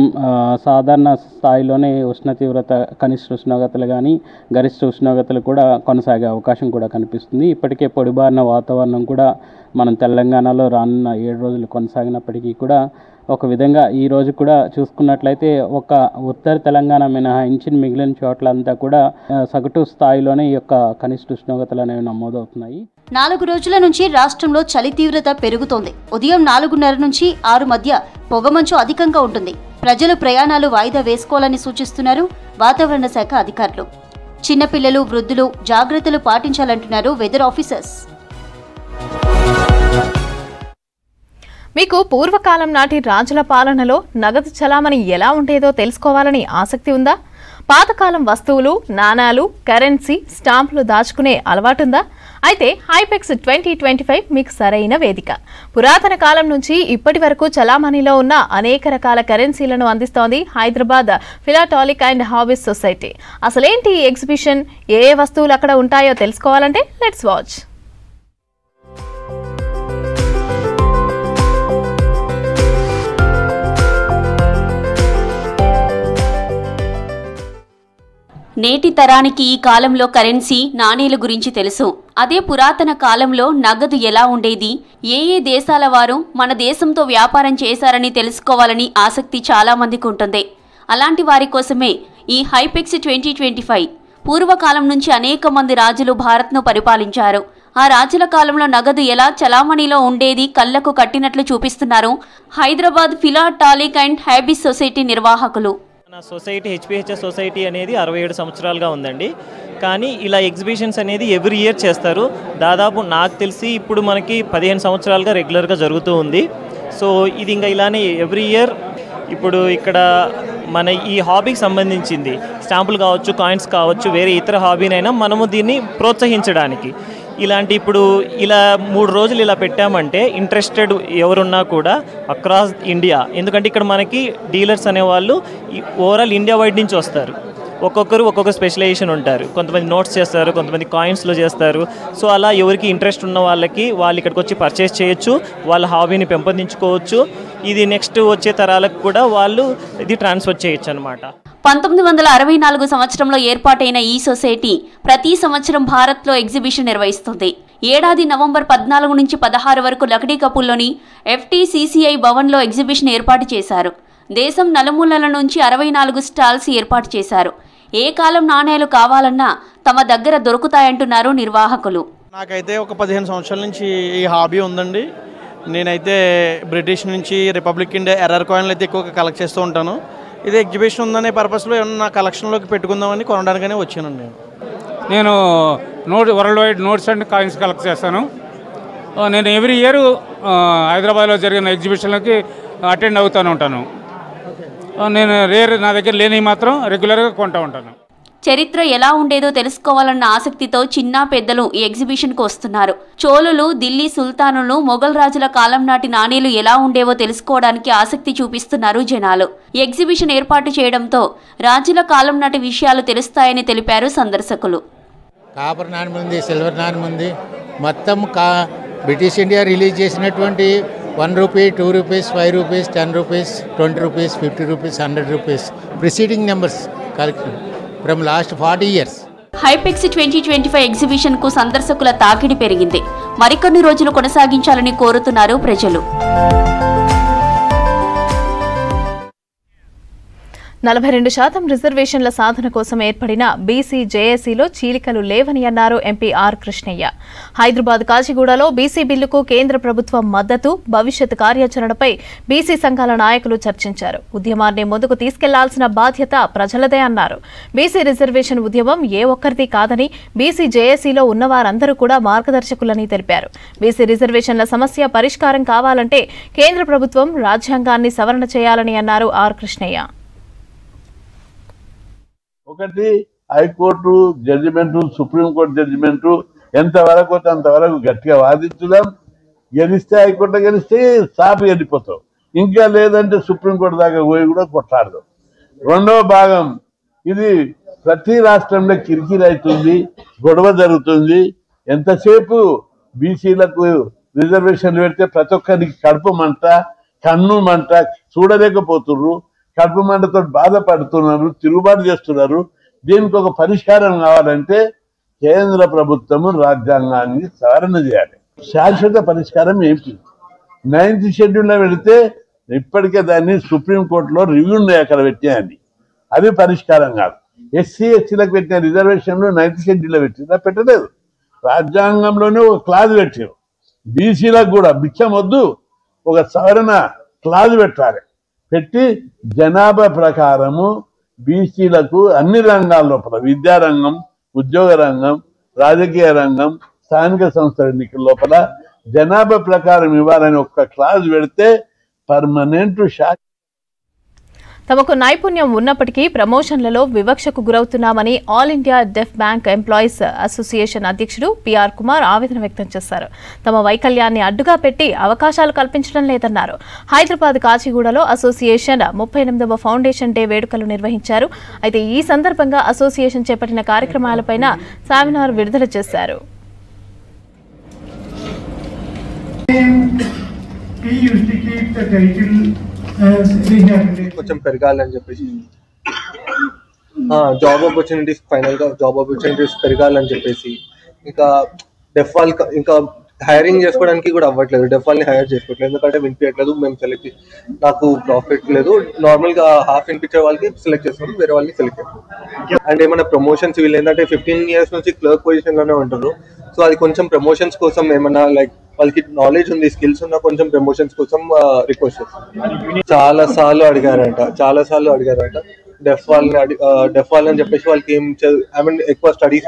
సాధారణ స్థాయిలోనే ఉష్ణ తీవ్రత కనిష్ట ఉష్ణోగ్రతలు కానీ గరిష్ట ఉష్ణోగ్రతలు కూడా కొనసాగే అవకాశం కూడా కనిపిస్తుంది. ఇప్పటికే పొడిబారిన వాతావరణం కూడా మనం తెలంగాణలో రానున్న 7 రోజులు కొనసాగినప్పటికీ కూడా ఒక విధంగా ఈ రోజు కూడా చూసుకున్నట్లయితే ఒక ఉత్తర తెలంగాణ మినహాయించి మిగిలిన చోట్లంతా కూడా సగటు స్థాయిలోనే ఈ యొక్క కనిష్ట ఉష్ణోగ్రతలు అనేవి నమోదవుతున్నాయి. 4 రోజుల నుంచి రాష్ట్రంలో చలి తీవ్రత పెరుగుతోంది. ఉదయం 4:30 నుంచి 6 మధ్య పొగమంచు అధికంగా ఉంటుంది. ప్రజలు ప్రయాణాలు వాయిదా వేసుకోవాలని సూచిస్తున్నారు వాతావరణ శాఖ అధికారులు. చిన్నపిల్లలు, వృద్ధులు జాగ్రత్తలు పాటించాలంటున్నారు వెదర్ ఆఫీసర్స్. మీకు పూర్వకాలం నాటి రాజుల పాలనలో నగదు చలామణి ఎలా ఉండేదో తెలుసుకోవాలని ఆసక్తి ఉందా? పాతకాలం వస్తువులు, నాణాలు, కరెన్సీ, స్టాంపులు దాచుకునే అలవాటుందా? అయితే హైపెక్స్ 2025 మీకు సరైన వేదిక. పురాతన కాలం నుంచి ఇప్పటి వరకు చలామణిలో ఉన్న అనేక రకాల కరెన్సీలను అందిస్తోంది హైదరాబాద్ ఫిలాటాలిక్ అండ్ హాబీస్ సొసైటీ. అసలేంటి ఈ ఎగ్జిబిషన్, ఏ వస్తువులు అక్కడ ఉంటాయో తెలుసుకోవాలంటే లెట్స్ వాచ్. నేటి తరానికి ఈ కాలంలో కరెన్సీ, నాణేల గురించి తెలుసు. అదే పురాతన కాలంలో నగదు ఎలా ఉండేది, ఏ దేశాల వారు మన దేశంతో వ్యాపారం చేశారని తెలుసుకోవాలని ఆసక్తి చాలా మందికి ఉంటుంది. అలాంటి వారి కోసమే ఈ హైపెక్స్ 2025. పూర్వకాలం నుంచి అనేక మంది రాజులు భారత్ను పరిపాలించారు. ఆ రాజుల కాలంలో నగదు ఎలా చలామణిలో ఉండేది కళ్లకు కట్టినట్లు చూపిస్తున్నారు హైదరాబాద్ ఫిలాటాలిక్ అండ్ హాబీస్ సొసైటీ నిర్వాహకులు. నా సొసైటీ హెచ్పిహెచ్ఎస్ సొసైటీ అనేది 67 సంవత్సరాలుగా ఉందండి. కానీ ఇలా ఎగ్జిబిషన్స్ అనేది ఎవ్రీ ఇయర్ చేస్తారు. దాదాపు నాకు తెలిసి ఇప్పుడు మనకి 15 సంవత్సరాలుగా రెగ్యులర్గా జరుగుతూ ఉంది. సో ఇది ఇంకా ఇలానే ఎవ్రీ ఇయర్. ఇప్పుడు ఇక్కడ మన ఈ హాబీకి సంబంధించింది స్టాంపులు కావచ్చు, కాయిన్స్ కావచ్చు, వేరే ఇతర హాబీనైనా మనము దీన్ని ప్రోత్సహించడానికి ఇలాంటి ఇప్పుడు ఇలా 3 రోజులు ఇలా పెట్టామంటే ఇంట్రెస్టెడ్ ఎవరున్నా కూడా అక్రాస్ ఇండియా, ఎందుకంటే ఇక్కడ మనకి డీలర్స్ అనేవాళ్ళు ఓవరాల్ ఇండియా వైడ్ నుంచి వస్తారు. ఒక్కొక్కరు ఒక్కొక్క స్పెషలైజేషన్ ఉంటారు. కొంతమంది నోట్స్ చేస్తారు, కొంతమంది కాయిన్స్లో చేస్తారు. సో అలా ఎవరికి ఇంట్రెస్ట్ ఉన్న వాళ్ళకి వాళ్ళు ఇక్కడికి వచ్చి పర్చేస్ చేయొచ్చు, వాళ్ళ హాబీని పెంపొందించుకోవచ్చు. ఇది నెక్స్ట్ వచ్చే తరాలకు కూడా వాళ్ళు ఇది ట్రాన్స్ఫర్ చేయొచ్చు అనమాట. 1964 సంవత్సరంలో ఏర్పాటైన ఈ సొసైటీ ప్రతి సంవత్సరం భారత్లో ఎగ్జిబిషన్ నిర్వహిస్తుంది. ఏడాది నవంబర్ 14 నుంచి 16 వరకు లక్డీ కపూర్లోని FTCCI భవన్లో ఎగ్జిబిషన్ ఏర్పాటు చేశారు. దేశం నలుమూలల నుంచి 64 స్టాల్స్ ఏర్పాటు చేశారు. ఏ కాలం నాణేలు కావాలన్నా తమ దగ్గర దొరుకుతాయంటున్నారు నిర్వాహకులు. నాకైతే ఒక 15 సంవత్సరాల నుంచి ఈ హాబీ ఉందండి. నేనైతే బ్రిటిష్ నుంచి రిపబ్లిక్ ఇండియా ఎర్రర్ కాయిన్లు అయితే ఎక్కువగా కలెక్ట్ చేస్తూ ఉంటాను. ఇది ఎగ్జిబిషన్ ఉందనే పర్పస్లో ఏమన్నా నా కలెక్షన్లోకి పెట్టుకుందామని కొనడానికనే వచ్చానండి. నేను world wide notes and coins collect చేస్తాను. నేను ఎవ్రీ ఇయర్ హైదరాబాద్లో జరిగిన ఎగ్జిబిషన్లకి అటెండ్ అవుతూనే ఉంటాను. నేను నా దగ్గర లేని మాత్రం రెగ్యులర్గా కొంటూ ఉంటాను. చరిత్ర ఎలా ఉండేదో తెలుసుకోవాలన్న ఆసక్తితో చిన్న పెద్దలు ఈ ఎగ్జిబిషన్కు వస్తున్నారు. చోళులు, ఢిల్లీ సుల్తానులు, మొఘల్ రాజుల కాలం నాటి నాణేలు ఎలా ఉండేవో తెలుసుకోవడానికి ఆసక్తి చూపిస్తున్నారు జనాలు. ఎగ్జిబిషన్ ఏర్పాటు చేయడంతో రాజుల కాలం నాటి విషయాలు తెలుస్తాయని తెలిపారు సందర్శకులు. కాపర్ నాణెం ఉంది, సిల్వర్ నాణెం ఉంది. మొత్తం బ్రిటిష్ ఇండియా రిలీజ్ చేసినటువంటి 1 rupee, 2 rupees, 5 rupees, 10 rupees, 20 rupees, 50 rupees, 100 rupees preceding numbers collection from last 40 years. హైపెక్స్ 2025 exhibition కు సందర్శకుల తాకిడి పెరిగింది. మరికొన్ని రోజులు కొనసాగించాలని కోరుతున్నారు ప్రజలు. 42% రిజర్వేషన్ల సాధన కోసం ఏర్పడిన బీసీ జేఏసీలో చీలికలు లేవని అన్నారు ఎంపీ ఆర్ కృష్ణయ్య. హైదరాబాద్ కాచిగూడలో బీసీ బిల్లుకు కేంద్ర ప్రభుత్వం మద్దతు, భవిష్యత్ కార్యాచరణపై బీసీ సంఘాల నాయకులు చర్చించారు. ఉద్యమాన్ని ముందుకు తీసుకెళ్లాల్సిన బాధ్యత ప్రజలదే అన్నారు. బీసీ రిజర్వేషన్ ఉద్యమం ఏ ఒక్కరిది కాదని, బీసీ జేఏసీలో ఉన్నవారందరూ కూడా మార్గదర్శకులని తెలిపారు. బీసీ రిజర్వేషన్ల సమస్య పరిష్కారం కావాలంటే కేంద్ర ప్రభుత్వం రాజ్యాంగాన్ని సవరణ చేయాలని అన్నారు ఆర్ కృష్ణయ్య. ఒకటి హైకోర్టు జడ్జిమెంటు, సుప్రీంకోర్టు జడ్జిమెంటు ఎంతవరకు అంతవరకు గట్టిగా వాదించుదాం. గెలిస్తే హైకోర్టు గెలిస్తే సాపి వెళ్ళిపోతాం, ఇంకా లేదంటే సుప్రీంకోర్టు దాకా పోయి కూడా కొట్లాడదాం. రెండవ భాగం, ఇది ప్రతి రాష్ట్రంలో కిరికిరి అవుతుంది, గొడవ జరుగుతుంది. ఎంతసేపు బీసీలకు రిజర్వేషన్లు పెడితే ప్రతి ఒక్కరికి కడుపు మంట, కన్ను మంట, చూడలేకపోతున్నారు. కడుపు మంటతో బాధపడుతున్నారు, తిరుగుబాటు చేస్తున్నారు. దీనికి ఒక పరిష్కారం కావాలంటే కేంద్ర ప్రభుత్వము రాజ్యాంగాన్ని సవరణ చేయాలి. శాశ్వత పరిష్కారం ఏంటి? 9th షెడ్యూల్లో పెడితే ఇప్పటికే దాన్ని సుప్రీంకోర్టులో రివ్యూ అక్కడ పెట్టాయని, అది పరిష్కారం కాదు. ఎస్సీ ఎస్టీలకు పెట్టిన రిజర్వేషన్లు 9th షెడ్యూల్లో పెట్టిందా? పెట్టలేదు. రాజ్యాంగంలోనే ఒక క్లాజ్ పెట్టారు. బీసీలకు కూడా బిచ్చం వద్దు, ఒక సవరణ క్లాజ్ పెట్టాలి. పెట్టి జనాభా ప్రకారము బీసీలకు అన్ని రంగాల లోపల, విద్యారంగం, ఉద్యోగ రంగం, రాజకీయ రంగం, స్థానిక సంస్థల ఎన్నికల లోపల జనాభా ప్రకారం ఇవ్వాలని ఒక్క క్లాజ్ పెడితే పర్మనెంట్ షాక్. తమకు నైపుణ్యం ఉన్నప్పటికీ ప్రమోషన్లలో వివక్షకు గురవుతున్నామని ఆల్ ఇండియా డెఫ్ బ్యాంక్ ఎంప్లాయీస్ అసోసియేషన్ అధ్యక్షుడు పిఆర్ కుమార్ ఆవేదన వ్యక్తం చేశారు. తమ వైకల్యాన్ని అడ్డుగా పెట్టి అవకాశాలు కల్పించడం లేదన్నారు. హైదరాబాద్ కాచిగూడలో అసోసియేషన్ 38వ ఫౌండేషన్ డే వేడుకలు నిర్వహించారు. అయితే ఈ సందర్భంగా అసోసియేషన్ చేపట్టిన కార్యక్రమాలపైన సెమినార్ విడుదల చేశారు. కొంచెం పెరగాలని చెప్పేసి, జాబ్ ఆపర్చునిటీస్, ఫైనల్గా జాబ్ ఆపర్చునిటీస్ పెరగాలని చెప్పేసి, ఇంకా డెఫ్ వాళ్ళు ఇంకా హైరింగ్ చేసుకోవడానికి కూడా అవ్వట్లేదు. డెఫ్ వాళ్ళని హైర్ చేసుకోవట్లేదు, ఎందుకంటే వినిపించట్లేదు. మేము సెలెక్ట్, నాకు ప్రాఫిట్ లేదు. నార్మల్గా హాఫ్ వినిపించే వాళ్ళకి సెలెక్ట్ చేస్తాం, వేరే వాళ్ళని సెలెక్ట్ చేస్తాం. అండ్ ఏమైనా ప్రమోషన్స్, వీళ్ళు ఏంటంటే 15 years నుంచి క్లర్క్ పొజిషన్లోనే ఉంటారు. సో అది కొంచెం ప్రమోషన్స్ కోసం ఏమన్నా లైక్ వాళ్ళకి నాలెడ్జ్ ఉంది, స్కిల్స్ ఉన్న కొంచెం ప్రమోషన్స్ కోసం రిక్వెస్ట్ చేస్తాం. చాలా సార్లు అడిగారంట డెఫ్ వాళ్ళని చెప్పేసి, వాళ్ళకి ఏం ఎక్కువ స్టడీస్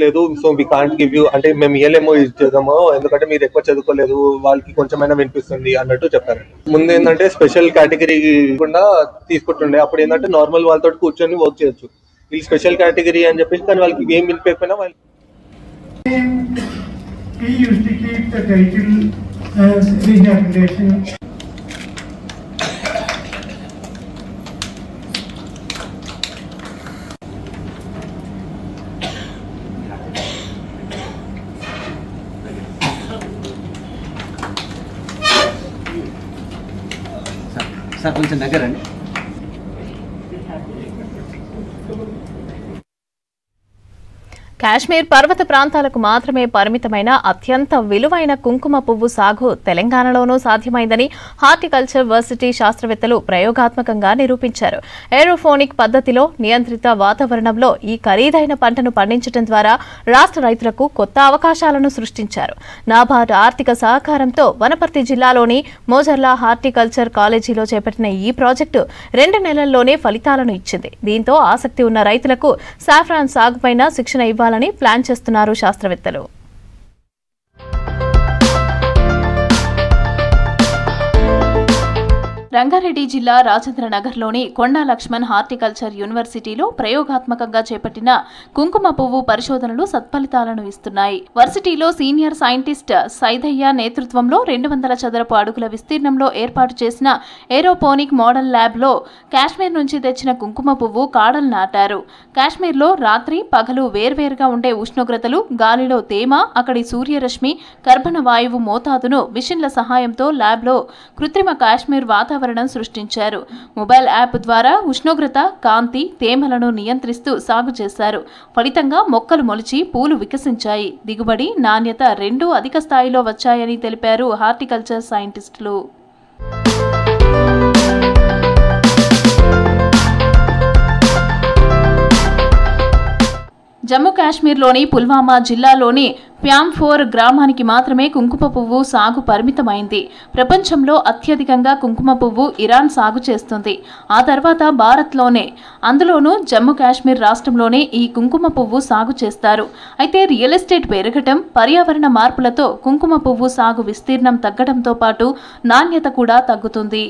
లేదు, so we can't give you, అంటే మేము ఇయ్యలేమో ఇచ్చేద్దామో, ఎందుకంటే మీరు ఎక్కువ చదువుకోలేదు, వాళ్ళకి కొంచెమైనా వినిపిస్తుంది అన్నట్టు చెప్పారు. ముందు ఏంటంటే స్పెషల్ కేటగిరీ కూడా తీసుకుంటుండే, అప్పుడు ఏంటంటే నార్మల్ వాళ్ళతో కూర్చొని వర్క్ చేయొచ్చు. వీళ్ళు స్పెషల్ కేటగిరీ అని చెప్పేసి, కానీ వాళ్ళకి ఏం వినిపించకపోయినా వాళ్ళు he used to keep the title as rehabilitation. Sir కొంచెం దగ్గరండి. కాశ్మీర్ పర్వత ప్రాంతాలకు మాత్రమే పరిమితమైన అత్యంత విలువైన కుంకుమ పువ్వు సాగు తెలంగాణలోనూ సాధ్యమైందని హార్టికల్చర్ వర్సిటీ శాస్త్రవేత్తలు ప్రయోగాత్మకంగా నిరూపించారు. ఏరోఫోనిక్ పద్ధతిలో నియంత్రిత వాతావరణంలో ఈ ఖరీదైన పంటను పండించడం ద్వారా రాష్ట్ర రైతులకు కొత్త అవకాశాలను సృష్టించారు. నాబార్డ్ ఆర్థిక సహకారంతో వనపర్తి జిల్లాలోని మోజర్లా హార్టికల్చర్ కాలేజీలో చేపట్టిన ఈ ప్రాజెక్టు 2 నెలల్లోనే ఫలితాలను ఇచ్చింది. దీంతో ఆసక్తి ఉన్న రైతులకు సాఫ్రాన్ సాగుపైన శిక్షణ ఇవ్వాలని ప్లాన్ చేస్తున్నారు శాస్త్రవేత్తలు. రంగారెడ్డి జిల్లా రాజేంద్రనగర్లోని కొండా లక్ష్మణ్ హార్టికల్చర్ యూనివర్సిటీలో ప్రయోగాత్మకంగా చేపట్టిన కుంకుమ పువ్వు పరిశోధనలు సత్ఫలితాలను ఇస్తున్నాయి. వర్సిటీలో సీనియర్ సైంటిస్ట్ సైదయ్య నేతృత్వంలో 200 చదరపు అడుగుల విస్తీర్ణంలో ఏర్పాటు చేసిన ఏరోపోనిక్ మోడల్ ల్యాబ్లో కాశ్మీర్ నుంచి తెచ్చిన కుంకుమ పువ్వు కాడలు నాటారు. కాశ్మీర్లో రాత్రి పగలు వేర్వేరుగా ఉండే ఉష్ణోగ్రతలు, గాలిలో తేమ, అక్కడి సూర్యరశ్మి, కర్బన వాయువు మోతాదును మిషన్ల సహాయంతో ల్యాబ్లో కృత్రిమ కాశ్మీర్ వాతావరణం సృష్టించారు. మొబైల్ యాప్ ద్వారా ఉష్ణోగ్రత, కాంతి, తేమలను నియంత్రిస్తూ సాగు చేశారు. ఫలితంగా మొక్కలు మొలిచి పూలు వికసించాయి. దిగుబడి, నాణ్యత రెండూ అధిక స్థాయిలో వచ్చాయని తెలిపారు హార్టికల్చర్ సైంటిస్టులు. జమ్మూ కాశ్మీర్లోని పుల్వామా జిల్లాలోని ప్యాంఫోర్ గ్రామానికి మాత్రమే కుంకుమ పువ్వు సాగు పరిమితమైంది. ప్రపంచంలో అత్యధికంగా కుంకుమ పువ్వు ఇరాన్ సాగు చేస్తుంది. ఆ తర్వాత భారత్లోనే, అందులోనూ జమ్మూ కాశ్మీర్ రాష్ట్రంలోనే ఈ కుంకుమ పువ్వు సాగు చేస్తారు. అయితే రియల్ ఎస్టేట్ పెరగటం, పర్యావరణ మార్పులతో కుంకుమ పువ్వు సాగు విస్తీర్ణం తగ్గడంతో పాటు నాణ్యత కూడా తగ్గుతుంది.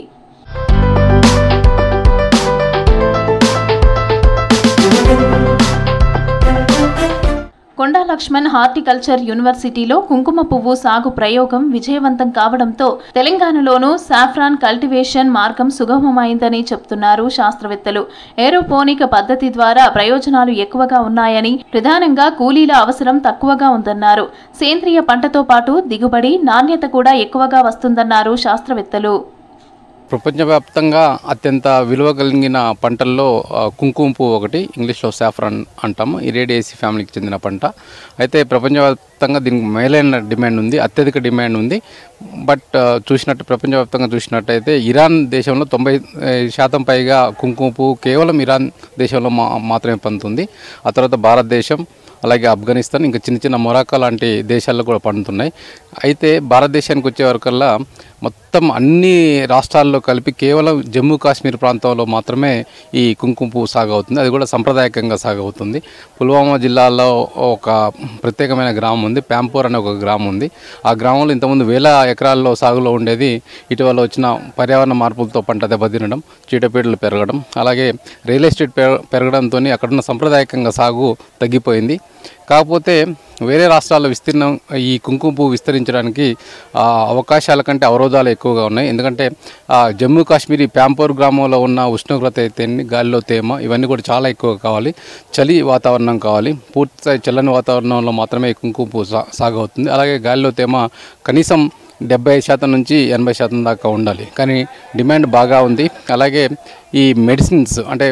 కొండా లక్ష్మణ్ హార్టికల్చర్ యూనివర్సిటీలో కుంకుమ పువ్వు సాగు ప్రయోగం విజయవంతం కావడంతో తెలంగాణలోనూ సాఫ్రాన్ కల్టివేషన్ మార్గం సుగమమైందని చెబుతున్నారు శాస్త్రవేత్తలు. ఏరోపోనిక్ పద్ధతి ద్వారా ప్రయోజనాలు ఎక్కువగా ఉన్నాయని, ప్రధానంగా కూలీల అవసరం తక్కువగా ఉందన్నారు. సేంద్రియ పంటతో పాటు దిగుబడి, నాణ్యత కూడా ఎక్కువగా వస్తుందన్నారు శాస్త్రవేత్తలు. ప్రపంచవ్యాప్తంగా అత్యంత విలువ కలిగిన పంటల్లో కుంకుమ పువ్వు ఒకటి, ఇంగ్లీష్లో సాఫ్రాన్ అంటాము. ఇరేడియేసి ఫ్యామిలీకి చెందిన పంట. అయితే ప్రపంచవ్యాప్తంగా దీనికి మేలైన డిమాండ్ ఉంది, అత్యధిక డిమాండ్ ఉంది. బట్ ప్రపంచవ్యాప్తంగా చూసినట్టయితే ఇరాన్ దేశంలో 90% పైగా కుంకుమ పువ్వు కేవలం ఇరాన్ దేశంలో మాత్రమే పండుతుంది. ఆ తర్వాత భారతదేశం, అలాగే ఆఫ్ఘనిస్తాన్, ఇంకా చిన్న చిన్న మొరాకో లాంటి దేశాల్లో కూడా పండుతున్నాయి. అయితే భారతదేశానికి వచ్చే వరకల్లా మొత్తం అన్ని రాష్ట్రాల్లో కలిపి కేవలం జమ్మూ కాశ్మీర్ ప్రాంతంలో మాత్రమే ఈ కుంకుమ పువ్వు సాగు అవుతుంది. అది కూడా సాంప్రదాయకంగా సాగు అవుతుంది. పుల్వామా జిల్లాలో ఒక ప్రత్యేకమైన గ్రామం ఉంది, ప్యాంపోర్ అనే ఒక గ్రామం ఉంది. ఆ గ్రామంలో ఇంతకుముందు 1000 ఎకరాల్లో సాగులో ఉండేది ఇటీవల వచ్చిన పర్యావరణ మార్పులతో పంట దెబ్బతినడం, చీడపీడలు పెరగడం, అలాగే రియల్ ఎస్టేట్ పెరగడంతో అక్కడున్న సాంప్రదాయకంగా సాగు తగ్గిపోయింది. కాకపోతే వేరే రాష్ట్రాల విస్తీర్ణం ఈ కుంకుమ పువ్వు విస్తరించడానికి అవకాశాల కంటే అవరోధాలు ఎక్కువగా ఉన్నాయి. ఎందుకంటే జమ్మూ కాశ్మీర్ ప్యాంపోర్ గ్రామంలో ఉన్న ఉష్ణోగ్రత అయితే, గాలిలో తేమ, ఇవన్నీ కూడా చాలా ఎక్కువ కావాలి. చలి వాతావరణం కావాలి. పూర్తి చల్లని వాతావరణంలో మాత్రమే కుంకుమ పువ్వు సాగు అవుతుంది. అలాగే గాలిలో తేమ కనీసం 70% నుంచి 80% దాకా ఉండాలి. కానీ డిమాండ్ బాగా ఉంది. అలాగే ఈ మెడిసిన్స్ అంటే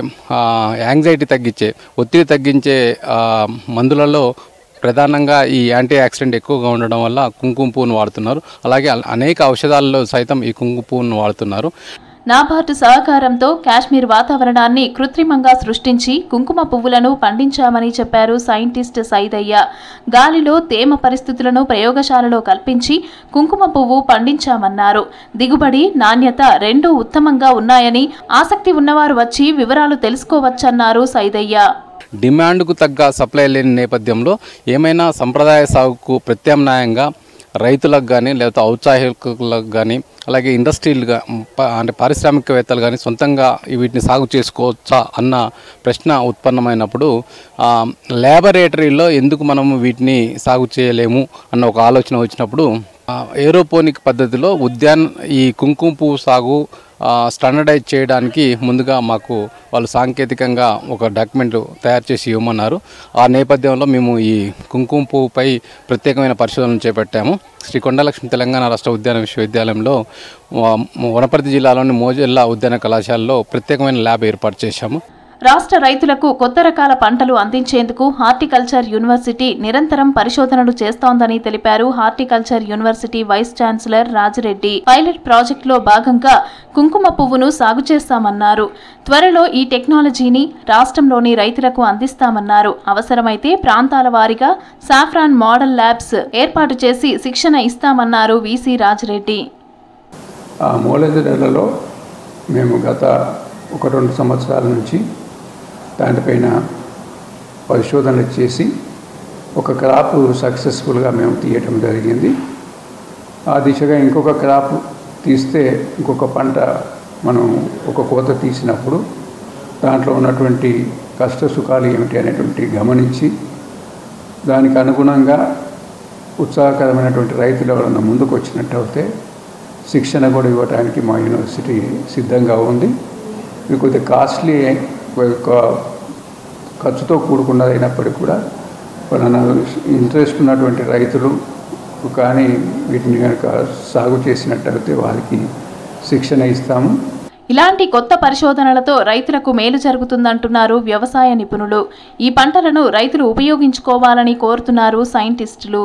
యాంగ్జైటీ తగ్గించే, ఒత్తిడి తగ్గించే మందులలో ప్రధానంగా ఈ యాంటీ ఆక్సిడెంట్ ఎక్కువగా ఉండడం వల్ల కుంకుమ పువ్వును వాడుతున్నారు. అలాగే అనేక ఔషధాలలో సైతం ఈ కుంకుమ పువ్వును వాడుతున్నారు. నాబార్డు సహకారంతో కాశ్మీర్ వాతావరణాన్ని కృత్రిమంగా సృష్టించి కుంకుమ పువ్వులను పండించామని చెప్పారు సైంటిస్ట్ సైదయ్య. గాలిలో తేమ పరిస్థితులను ప్రయోగశాలలో కల్పించి కుంకుమ పువ్వు పండించామన్నారు. దిగుబడి, నాణ్యత రెండూ ఉత్తమంగా ఉన్నాయని, ఆసక్తి ఉన్నవారు వచ్చి వివరాలు తెలుసుకోవచ్చన్నారు సైదయ్య. డిమాండ్కు తగ్గ సప్లై లేని నేపథ్యంలో ఏమైనా సంప్రదాయ సాగుకు ప్రత్యామ్నాయంగా రైతులకు కానీ, లేకపోతే ఔత్సాహికులకు కానీ, అలాగే ఇండస్ట్రీలుగా అంటే పారిశ్రామికవేత్తలు కానీ సొంతంగా వీటిని సాగు చేసుకోవచ్చా అన్న ప్రశ్న ఉత్పన్నమైనప్పుడు ల్యాబొరేటరీలో ఎందుకు మనము వీటిని సాగు చేయలేము అన్న ఒక ఆలోచన వచ్చినప్పుడు ఏరోపోనిక్ పద్ధతిలో ఈ కుంకుమ పువ్వు సాగు స్టాండర్డైజ్ చేయడానికి ముందుగా మాకు వాళ్ళు సాంకేతికంగా ఒక డాక్యుమెంట్ తయారు చేసి ఇవ్వమన్నారు. ఆ నేపథ్యంలో మేము ఈ కుంకుమ పువ్వుపై ప్రత్యేకమైన పరిశోధనలు చేపట్టాము. శ్రీ కొండా లక్ష్మణ్ తెలంగాణ రాష్ట్ర ఉద్యాన విశ్వవిద్యాలయంలో వనపర్తి జిల్లాలోని మోజెల్లా ఉద్యాన కళాశాలలో ప్రత్యేకమైన ల్యాబ్ ఏర్పాటు చేశాము. రాష్ట్ర రైతులకు కొత్త రకాల పంటలు అందించేందుకు హార్టికల్చర్ యూనివర్సిటీ నిరంతరం పరిశోధనలు చేస్తోందని తెలిపారు horticulture university vice chancellor Rajireddy. Pilot ప్రాజెక్టులో భాగంగా కుంకుమ పువ్వును సాగు చేస్తామన్నారు. త్వరలో ఈ టెక్నాలజీని రాష్ట్రంలోని రైతులకు అందిస్తామన్నారు. అవసరమైతే ప్రాంతాల వారీగా సాఫ్రాన్ మోడల్ ల్యాబ్స్ ఏర్పాటు చేసి శిక్షణ ఇస్తామన్నారు వీసీ రాజిరెడ్డి. మూలధరలలో మేము గత 1-2 సంవత్సరాల నుంచి దానిపైన పరిశోధనలు చేసి ఒక క్రాప్ సక్సెస్ఫుల్గా మేము తీయటం జరిగింది. ఆ దిశగా ఇంకొక క్రాప్ తీస్తే ఇంకొక పంట మనం ఒక కోత తీసినప్పుడు దాంట్లో ఉన్నటువంటి కష్ట సుఖాలు ఏమిటి అనేటువంటి గమనించి దానికి అనుగుణంగా ఉత్సాహకరమైనటువంటి రైతులు ఎవరన్నా ముందుకు వచ్చినట్టు అయితే శిక్షణ కూడా ఇవ్వడానికి మా యూనివర్సిటీ సిద్ధంగా ఉంది. ఇది కొద్దిగా కాస్ట్లీ ఖర్చుతో కూడుకున్నదైనప్పటికీ కూడా వాళ్ళ ఇంట్రెస్ట్ ఉన్నటువంటి రైతులు కానీ వీటిని కనుక సాగు చేసినట్టయితే వారికి శిక్షణ ఇస్తాము. ఇలాంటి కొత్త పరిశోధనలతో రైతులకు మేలు జరుగుతుందంటున్నారు వ్యవసాయ నిపుణులు. ఈ పంటలను రైతులు ఉపయోగించుకోవాలని కోరుతున్నారు సైంటిస్టులు.